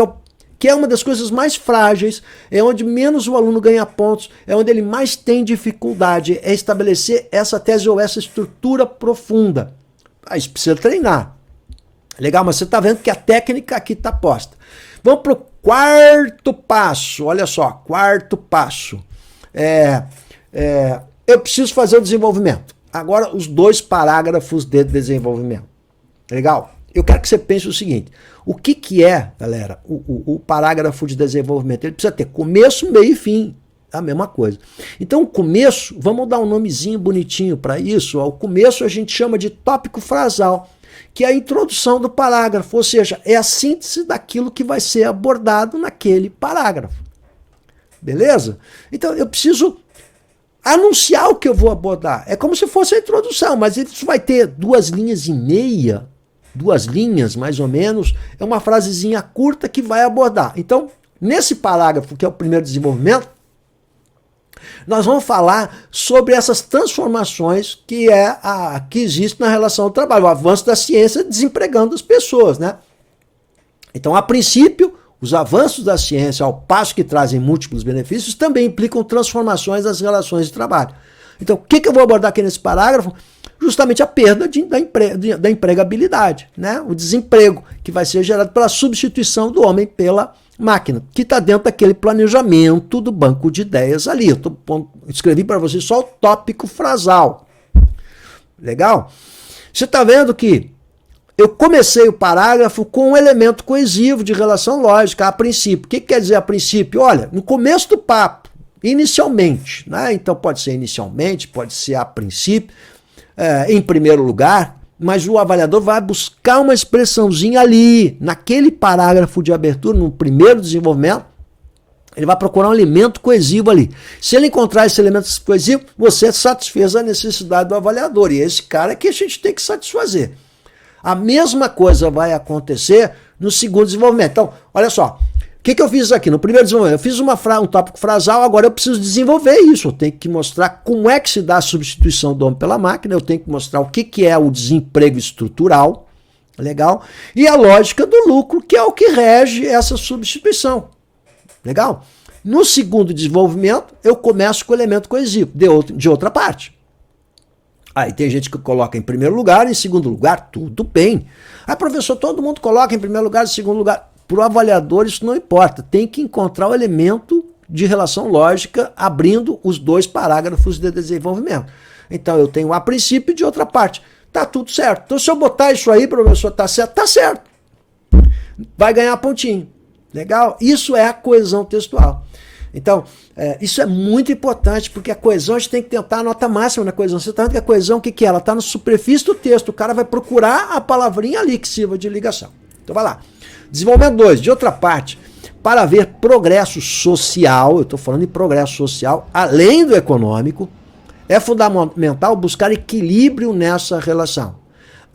que é uma das coisas mais frágeis, é onde menos o aluno ganha pontos, é onde ele mais tem dificuldade, é estabelecer essa tese ou essa estrutura profunda. Isso precisa treinar. Legal, mas você está vendo que a técnica aqui está posta. Vamos para o quarto passo, olha só, quarto passo. Eu preciso fazer o desenvolvimento. Agora, os 2 parágrafos de desenvolvimento. Legal? Eu quero que você pense o seguinte, o que é, galera, o parágrafo de desenvolvimento? Ele precisa ter começo, meio e fim, a mesma coisa. Então o começo, vamos dar um nomezinho bonitinho para isso, o começo a gente chama de tópico frasal, que é a introdução do parágrafo, ou seja, é a síntese daquilo que vai ser abordado naquele parágrafo. Beleza? Então eu preciso anunciar o que eu vou abordar, é como se fosse a introdução, mas isso vai ter 2 linhas e meia, 2 linhas, mais ou menos, é uma frasezinha curta que vai abordar. Então, nesse parágrafo, que é o primeiro desenvolvimento, nós vamos falar sobre essas transformações que existem na relação ao trabalho, o avanço da ciência desempregando as pessoas, né? Então, a princípio, os avanços da ciência, ao passo que trazem múltiplos benefícios, também implicam transformações das relações de trabalho. Então, o que eu vou abordar aqui nesse parágrafo? Justamente a perda da empregabilidade, né? O desemprego que vai ser gerado pela substituição do homem pela máquina, que está dentro daquele planejamento do banco de ideias ali. Eu escrevi para vocês só o tópico frasal. Legal? Você está vendo que eu comecei o parágrafo com um elemento coesivo de relação lógica, a princípio. O que quer dizer a princípio? Olha, no começo do papo, inicialmente, né? Então pode ser inicialmente, pode ser a princípio, em primeiro lugar, mas o avaliador vai buscar uma expressãozinha ali, naquele parágrafo de abertura, no primeiro desenvolvimento, ele vai procurar um elemento coesivo ali. Se ele encontrar esse elemento coesivo, você satisfez a necessidade do avaliador, e esse cara é que a gente tem que satisfazer. A mesma coisa vai acontecer no segundo desenvolvimento. Então, olha só, o que eu fiz aqui? No primeiro desenvolvimento, eu fiz um tópico frasal, agora eu preciso desenvolver isso. Eu tenho que mostrar como é que se dá a substituição do homem pela máquina, eu tenho que mostrar o que é o desemprego estrutural, legal? E a lógica do lucro, que é o que rege essa substituição, legal? No segundo desenvolvimento, eu começo com o elemento coesivo, de outra parte. Aí tem gente que coloca em primeiro lugar, em segundo lugar, tudo bem. Ah, professor, todo mundo coloca em primeiro lugar, em segundo lugar. Para o avaliador isso não importa, tem que encontrar o elemento de relação lógica abrindo os dois parágrafos de desenvolvimento. Então eu tenho a princípio de outra parte. Tá tudo certo. Então se eu botar isso aí, professor, tá certo? Tá certo. Vai ganhar pontinho. Legal? Isso é a coesão textual. Então, isso é muito importante, porque a coesão, a gente tem que tentar a nota máxima na coesão. Você está vendo que a coesão, o que é? Ela está na superfície do texto. O cara vai procurar a palavrinha ali que sirva de ligação. Então vai lá. Desenvolvimento 2. De outra parte, para haver progresso social, eu estou falando de progresso social, além do econômico, é fundamental buscar equilíbrio nessa relação.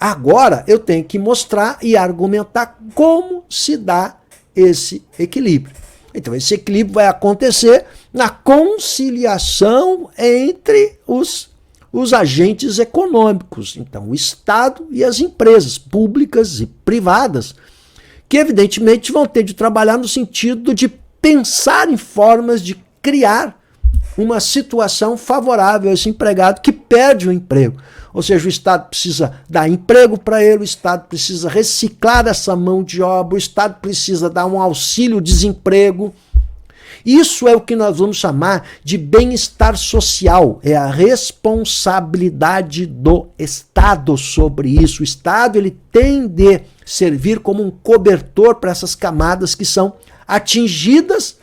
Agora, eu tenho que mostrar e argumentar como se dá esse equilíbrio. Então, esse equilíbrio vai acontecer na conciliação entre os agentes econômicos. Então, o Estado e as empresas públicas e privadas, que evidentemente vão ter de trabalhar no sentido de pensar em formas de criar uma situação favorável a esse empregado que perde o emprego. Ou seja, o Estado precisa dar emprego para ele, o Estado precisa reciclar essa mão de obra, o Estado precisa dar um auxílio-desemprego. Isso é o que nós vamos chamar de bem-estar social, é a responsabilidade do Estado sobre isso. O Estado ele tem de servir como um cobertor para essas camadas que são atingidas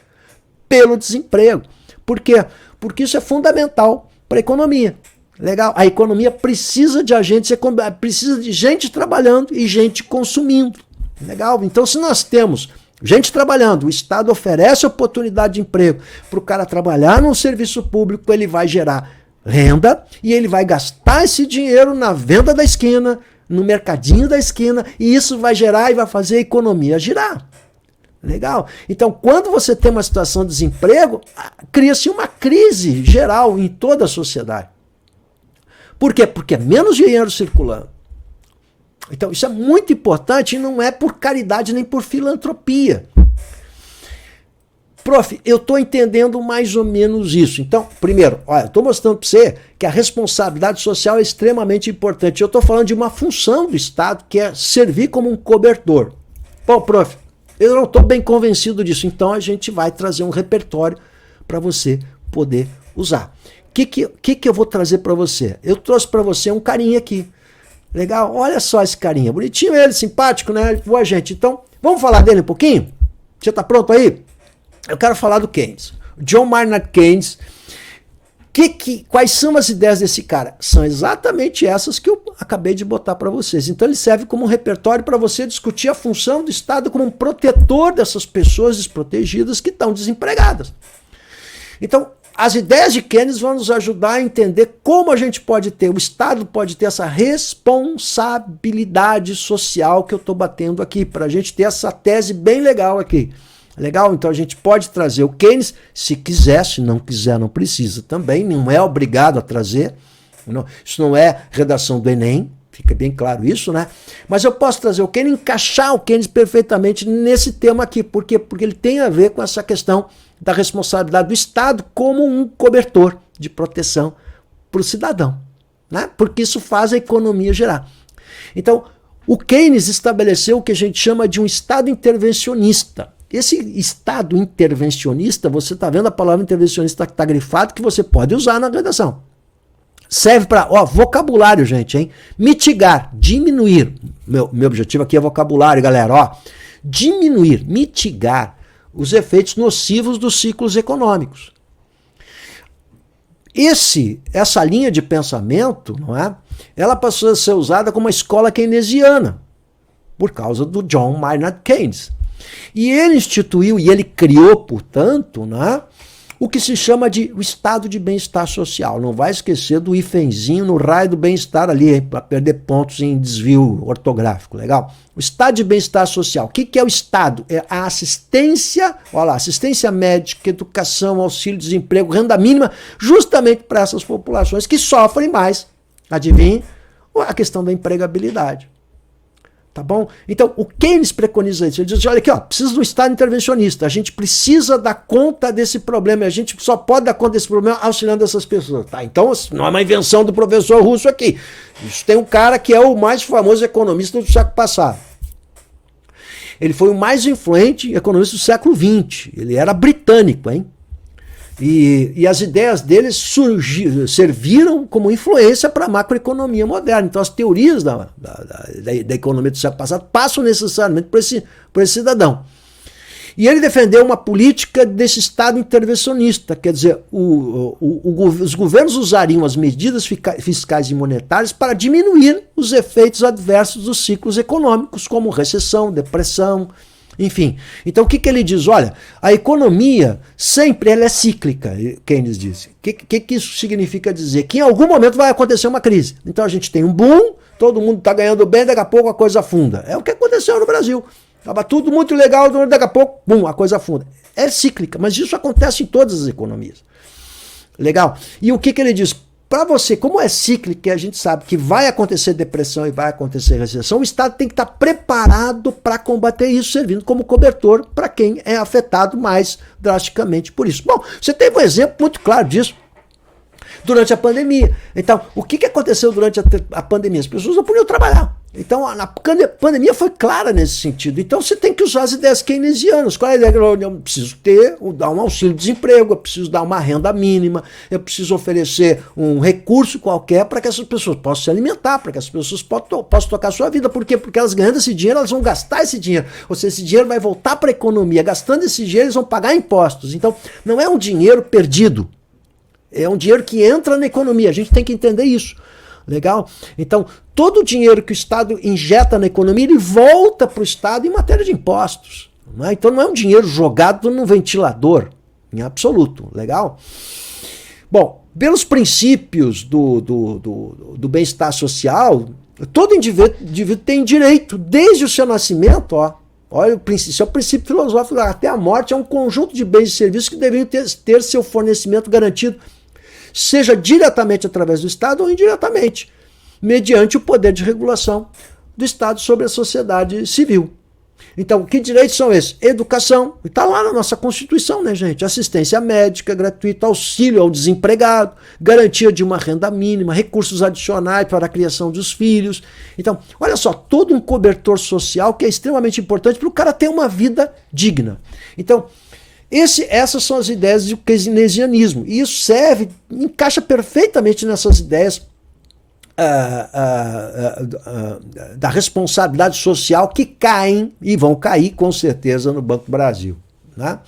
pelo desemprego. Por quê? Porque isso é fundamental para a economia. Legal? A economia precisa de agentes, precisa de gente trabalhando e gente consumindo. Legal? Então, se nós temos gente trabalhando, o Estado oferece oportunidade de emprego para o cara trabalhar num serviço público, ele vai gerar renda e ele vai gastar esse dinheiro na venda da esquina, no mercadinho da esquina, e isso vai gerar e vai fazer a economia girar. Legal? Então, quando você tem uma situação de desemprego, cria-se uma crise geral em toda a sociedade. Por quê? Porque é menos dinheiro circulando. Então, isso é muito importante e não é por caridade nem por filantropia. Prof, eu estou entendendo mais ou menos isso. Então, primeiro, olha, eu estou mostrando para você que a responsabilidade social é extremamente importante. Eu estou falando de uma função do Estado que é servir como um cobertor. Bom, prof, eu não estou bem convencido disso. Então, a gente vai trazer um repertório para você poder usar. O que eu vou trazer para você? Eu trouxe para você um carinha aqui. Legal? Olha só esse carinha. Bonitinho ele, simpático, né? Boa gente. Então, vamos falar dele um pouquinho? Você está pronto aí? Eu quero falar do Keynes. John Maynard Keynes. Quais são as ideias desse cara? São exatamente essas que eu acabei de botar para vocês. Então ele serve como um repertório para você discutir a função do Estado como um protetor dessas pessoas desprotegidas que estão desempregadas. Então, as ideias de Keynes vão nos ajudar a entender como a gente pode ter, o Estado pode ter essa responsabilidade social que eu estou batendo aqui, para a gente ter essa tese bem legal aqui. Legal? Então a gente pode trazer o Keynes, se quiser, se não quiser, não precisa também, não é obrigado a trazer. Não, isso não é redação do Enem, fica bem claro isso, né? Mas eu posso trazer o Keynes, encaixar o Keynes perfeitamente nesse tema aqui. Por quê? Porque ele tem a ver com essa questão da responsabilidade do Estado como um cobertor de proteção para o cidadão, né? Porque isso faz a economia girar. Então, o Keynes estabeleceu o que a gente chama de um Estado intervencionista. Esse Estado intervencionista, você está vendo a palavra intervencionista que está grifado, que você pode usar na redação. serve para, vocabulário, gente, hein? Mitigar, diminuir. Meu objetivo aqui é vocabulário, galera, diminuir, mitigar os efeitos nocivos dos ciclos econômicos. Essa linha de pensamento, não é? Ela passou a ser usada como uma escola keynesiana, por causa do John Maynard Keynes. E ele instituiu, e ele criou, portanto, né, o que se chama de o estado de bem-estar social. Não vai esquecer do hífenzinho no raio do bem-estar ali, para perder pontos em desvio ortográfico, legal? O estado de bem-estar social. O que é o estado? É a assistência, olha lá, assistência médica, educação, auxílio, desemprego, renda mínima, justamente para essas populações que sofrem mais. Adivinhe? A questão da empregabilidade. Tá bom? Então, o Keynes preconiza isso. Ele diz, olha aqui, precisa do Estado intervencionista. A gente precisa dar conta desse problema. A gente só pode dar conta desse problema auxiliando essas pessoas. Tá? Então, não é uma invenção do professor Russo aqui. Isso tem um cara que é o mais famoso economista do século passado. Ele foi o mais influente economista do século XX. Ele era britânico, hein? E as ideias deles serviram como influência para a macroeconomia moderna. Então, as teorias da economia do século passado passam necessariamente por esse cidadão. E ele defendeu uma política desse Estado intervencionista, quer dizer, os governos usariam as medidas fiscais e monetárias para diminuir os efeitos adversos dos ciclos econômicos, como recessão, depressão, enfim. Então o que ele diz? Olha, a economia sempre ela é cíclica, Keynes disse. O que isso significa dizer? Que em algum momento vai acontecer uma crise. Então a gente tem um boom, todo mundo está ganhando bem, daqui a pouco a coisa afunda. É o que aconteceu no Brasil. Estava tudo muito legal, daqui a pouco, bum, a coisa afunda. É cíclica, mas isso acontece em todas as economias. Legal? E o que ele diz? Para você, como é cíclico, a gente sabe que vai acontecer depressão e vai acontecer recessão, o Estado tem que estar preparado para combater isso, servindo como cobertor para quem é afetado mais drasticamente por isso. Bom, você teve um exemplo muito claro disso durante a pandemia. Então, o que aconteceu durante a pandemia? As pessoas não podiam trabalhar. Então, a pandemia foi clara nesse sentido. Então, você tem que usar as ideias keynesianas. Qual é a ideia? Eu preciso dar um auxílio-desemprego, eu preciso dar uma renda mínima, eu preciso oferecer um recurso qualquer para que essas pessoas possam se alimentar, para que as pessoas possam tocar a sua vida. Por quê? Porque elas ganhando esse dinheiro, elas vão gastar esse dinheiro. Ou seja, esse dinheiro vai voltar para a economia. Gastando esse dinheiro, eles vão pagar impostos. Então, não é um dinheiro perdido. É um dinheiro que entra na economia. A gente tem que entender isso. Legal? Então, todo o dinheiro que o Estado injeta na economia, ele volta para o Estado em matéria de impostos. Não é? Então, não é um dinheiro jogado num ventilador, em absoluto. Legal? Bom, pelos princípios do bem-estar social, todo indivíduo tem direito, desde o seu nascimento, olha, isso é o princípio filosófico, até a morte é um conjunto de bens e serviços que deveriam ter seu fornecimento garantido, seja diretamente através do Estado ou indiretamente, mediante o poder de regulação do Estado sobre a sociedade civil. Então, que direitos são esses? Educação, está lá na nossa Constituição, né, gente? Assistência médica gratuita, auxílio ao desempregado, garantia de uma renda mínima, recursos adicionais para a criação dos filhos. Então, olha só, todo um cobertor social que é extremamente importante para o cara ter uma vida digna. Então, essas são as ideias do keynesianismo. E isso encaixa perfeitamente nessas ideias da responsabilidade social que caem e vão cair com certeza no Banco do Brasil. Né?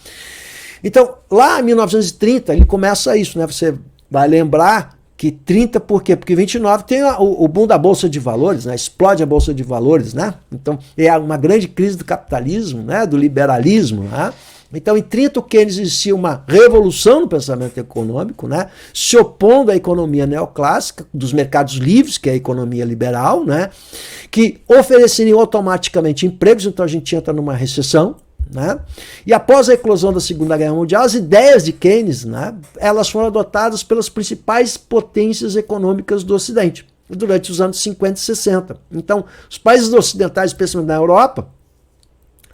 Então, lá em 1930, ele começa isso. Né? Você vai lembrar que 30, por quê? Porque 29 tem o boom da Bolsa de Valores, né? Explode a Bolsa de Valores. Né? Então, é uma grande crise do capitalismo, né? Do liberalismo, né? Então, em 30, o Keynes existia uma revolução no pensamento econômico, né? Se opondo à economia neoclássica, dos mercados livres, que é a economia liberal, né? Que ofereceriam automaticamente empregos, então a gente entra numa recessão. Né? E após a eclosão da Segunda Guerra Mundial, as ideias de Keynes, né, elas foram adotadas pelas principais potências econômicas do Ocidente, durante os anos 50 e 60. Então, os países ocidentais, especialmente na Europa,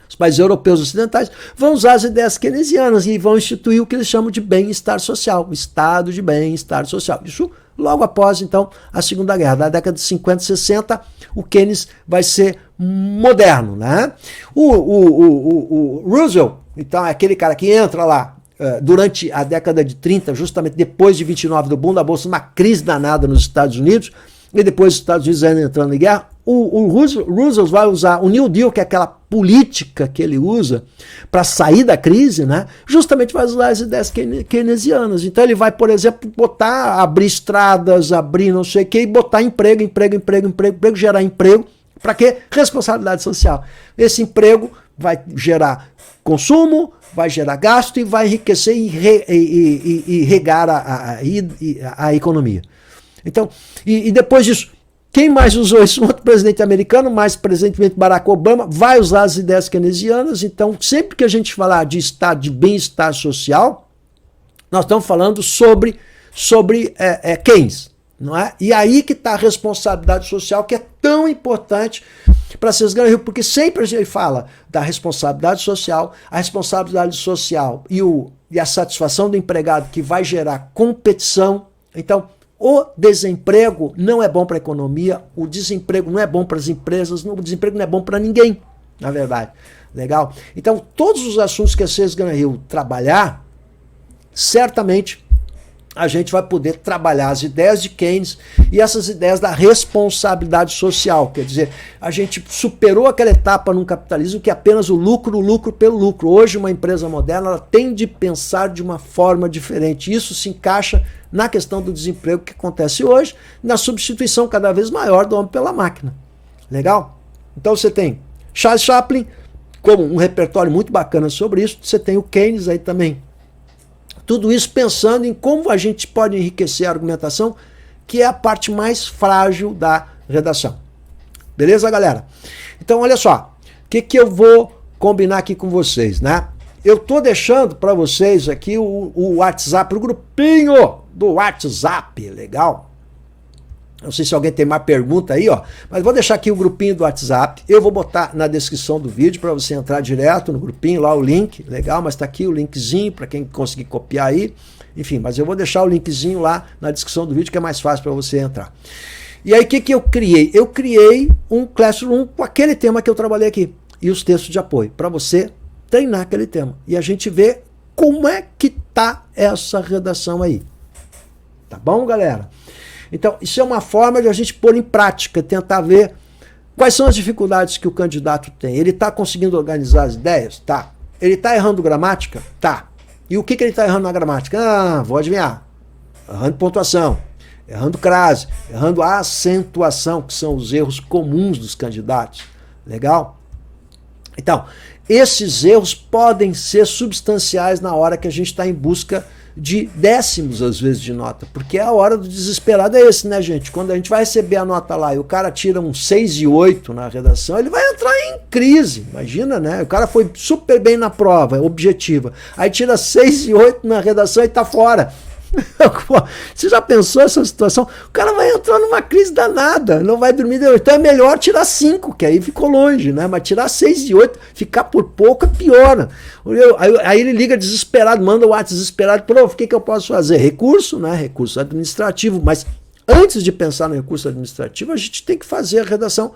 os países europeus ocidentais vão usar as ideias keynesianas e vão instituir o que eles chamam de bem-estar social, o estado de bem-estar social. Isso logo após, então, a Segunda Guerra. Na década de 50 e 60, o Keynes vai ser moderno. Né? O Roosevelt, então, é aquele cara que entra lá durante a década de 30, justamente depois de 29 do boom da Bolsa, uma crise danada nos Estados Unidos, e depois os Estados Unidos ainda entrando em guerra, o Roosevelt vai usar o New Deal, que é aquela política que ele usa para sair da crise, né? Justamente vai usar as ideias keynesianas. Então ele vai, por exemplo, abrir estradas, abrir não sei o que, e botar emprego, gerar emprego. Para quê? Responsabilidade social. Esse emprego vai gerar consumo, vai gerar gasto e vai enriquecer e regar a economia. Então, e depois disso, quem mais usou isso? Um outro presidente americano, mais presidente Barack Obama, vai usar as ideias keynesianas. Então, sempre que a gente falar de estado de bem-estar social, nós estamos falando sobre Keynes, não é? E aí que está a responsabilidade social, que é tão importante para vocês ganharem, porque sempre a gente fala da responsabilidade social, a responsabilidade social e a satisfação do empregado, que vai gerar competição. Então, o desemprego não é bom para a economia, o desemprego não é bom para as empresas, o desemprego não é bom para ninguém, na verdade. Legal? Então, todos os assuntos que a Sesgan Rio trabalhar, certamente a gente vai poder trabalhar as ideias de Keynes e essas ideias da responsabilidade social. Quer dizer, a gente superou aquela etapa num capitalismo que é apenas o lucro pelo lucro. Hoje, uma empresa moderna ela tem de pensar de uma forma diferente. Isso se encaixa na questão do desemprego que acontece hoje, na substituição cada vez maior do homem pela máquina. Legal? Então você tem Charles Chaplin, como um repertório muito bacana sobre isso, você tem o Keynes aí também. Tudo isso pensando em como a gente pode enriquecer a argumentação, que é a parte mais frágil da redação. Beleza, galera? Então, olha só, o que eu vou combinar aqui com vocês, né? Eu tô deixando para vocês aqui o WhatsApp, o grupinho do WhatsApp, legal? Não sei se alguém tem mais pergunta aí, ó, mas vou deixar aqui o grupinho do WhatsApp. Eu vou botar na descrição do vídeo para você entrar direto no grupinho, lá o link, legal? Mas tá aqui o linkzinho para quem conseguir copiar aí. Enfim, mas eu vou deixar o linkzinho lá na descrição do vídeo que é mais fácil para você entrar. E aí, o que eu criei? Eu criei um Classroom com aquele tema que eu trabalhei aqui e os textos de apoio, para você treinar aquele tema. E a gente vê como é que tá essa redação aí. Tá bom, galera? Então, isso é uma forma de a gente pôr em prática, tentar ver quais são as dificuldades que o candidato tem. Ele está conseguindo organizar as ideias? Tá. Ele está errando gramática? Tá. E o que ele está errando na gramática? Ah, vou adivinhar. Errando pontuação, errando crase, errando acentuação, que são os erros comuns dos candidatos. Legal? Então, esses erros podem ser substanciais na hora que a gente está em busca de décimos, às vezes, de nota, porque a hora do desesperado é esse, né, gente? Quando a gente vai receber a nota lá e o cara tira um 6 e 8 na redação, ele vai entrar em crise, imagina, né? O cara foi super bem na prova, objetiva, aí tira 6 e 8 na redação e tá fora. Você já pensou essa situação? O cara vai entrar numa crise danada, não vai dormir. Então é melhor tirar 5, que aí ficou longe, né? Mas tirar 6 e 8, ficar por pouco é pior. Aí ele liga desesperado, manda o WhatsApp desesperado, prof, o que eu posso fazer? Recurso, né? Recurso administrativo. Mas antes de pensar no recurso administrativo, a gente tem que fazer a redação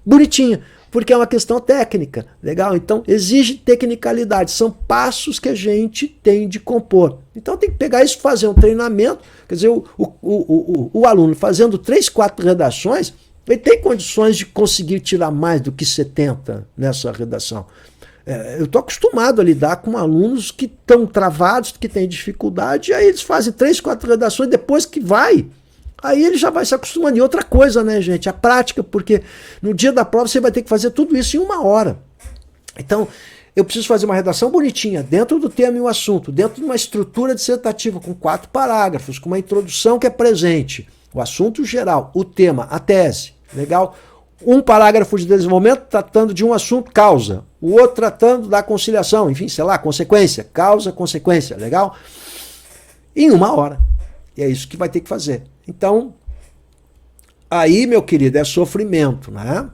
bonitinha, porque é uma questão técnica, legal? Então, exige tecnicalidade, são passos que a gente tem de compor. Então, tem que pegar isso, fazer um treinamento, quer dizer, o aluno fazendo 3, 4 redações, ele tem condições de conseguir tirar mais do que 70 nessa redação. Eu estou acostumado a lidar com alunos que estão travados, que têm dificuldade, e aí eles fazem 3, 4 redações, depois que vai... Aí ele já vai se acostumando. E outra coisa, né, gente? A prática, porque no dia da prova você vai ter que fazer tudo isso em 1 hora. Então, eu preciso fazer uma redação bonitinha, dentro do tema e o assunto, dentro de uma estrutura dissertativa, com 4 parágrafos, com uma introdução que é presente, o assunto geral, o tema, a tese, legal? Um parágrafo de desenvolvimento tratando de um assunto, causa. O outro tratando da conciliação, enfim, sei lá, consequência, causa, consequência, legal? Em 1 hora. E é isso que vai ter que fazer. Então, aí, meu querido, é sofrimento, né?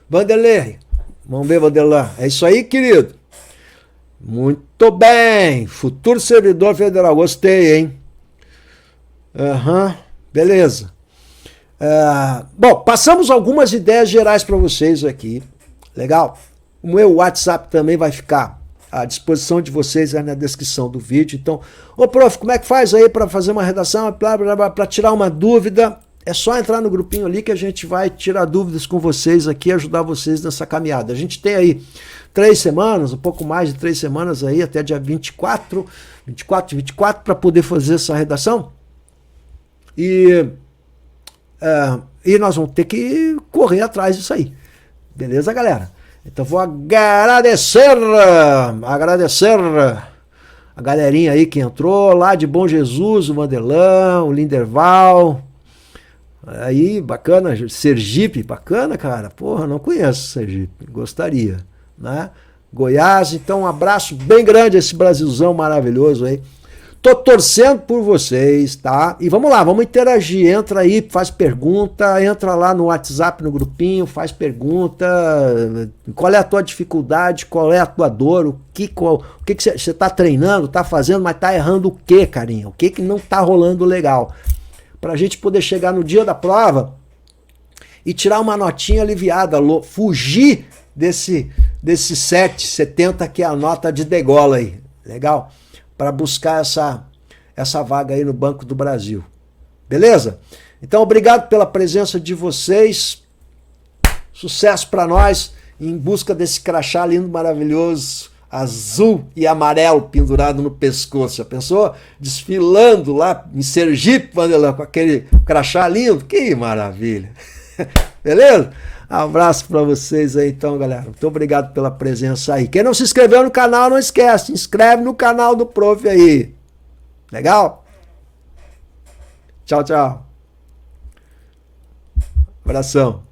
Vanderlei, vamos ver, Vanderlan. É isso aí, querido. Muito bem. Futuro servidor federal. Gostei, hein? Beleza. Bom, passamos algumas ideias gerais para vocês aqui. Legal? O meu WhatsApp também vai ficar à disposição de vocês aí na descrição do vídeo. Então, ô prof, como é que faz aí para fazer uma redação, para tirar uma dúvida? É só entrar no grupinho ali que a gente vai tirar dúvidas com vocês aqui, ajudar vocês nessa caminhada. A gente tem aí 3 semanas, um pouco mais de 3 semanas aí, até dia 24 para poder fazer essa redação. E nós vamos ter que correr atrás disso aí. Beleza, galera? Então vou agradecer a galerinha aí que entrou lá de Bom Jesus, o Mandelão, o Linderval. Aí, bacana, Sergipe, bacana, cara. Porra, não conheço Sergipe, gostaria, né? Goiás, então um abraço bem grande a esse Brasilzão maravilhoso aí. Tô torcendo por vocês, tá? E vamos lá, vamos interagir. Entra aí, faz pergunta, entra lá no WhatsApp, no grupinho, faz pergunta. Qual é a tua dificuldade? Qual é a tua dor? O que você tá treinando, tá fazendo, mas tá errando o que, carinha? O que não tá rolando legal? Pra gente poder chegar no dia da prova e tirar uma notinha aliviada, fugir desse 7,70 que é a nota de degola aí. Legal? Para buscar essa vaga aí no Banco do Brasil. Beleza? Então, obrigado pela presença de vocês. Sucesso para nós em busca desse crachá lindo, maravilhoso, azul e amarelo pendurado no pescoço. Já pensou? Desfilando lá em Sergipe, com aquele crachá lindo. Que maravilha! Beleza? Abraço para vocês aí então, galera. Muito obrigado pela presença aí. Quem não se inscreveu no canal, não esquece. Se inscreve no canal do Prof aí. Legal? Tchau, tchau. Abração.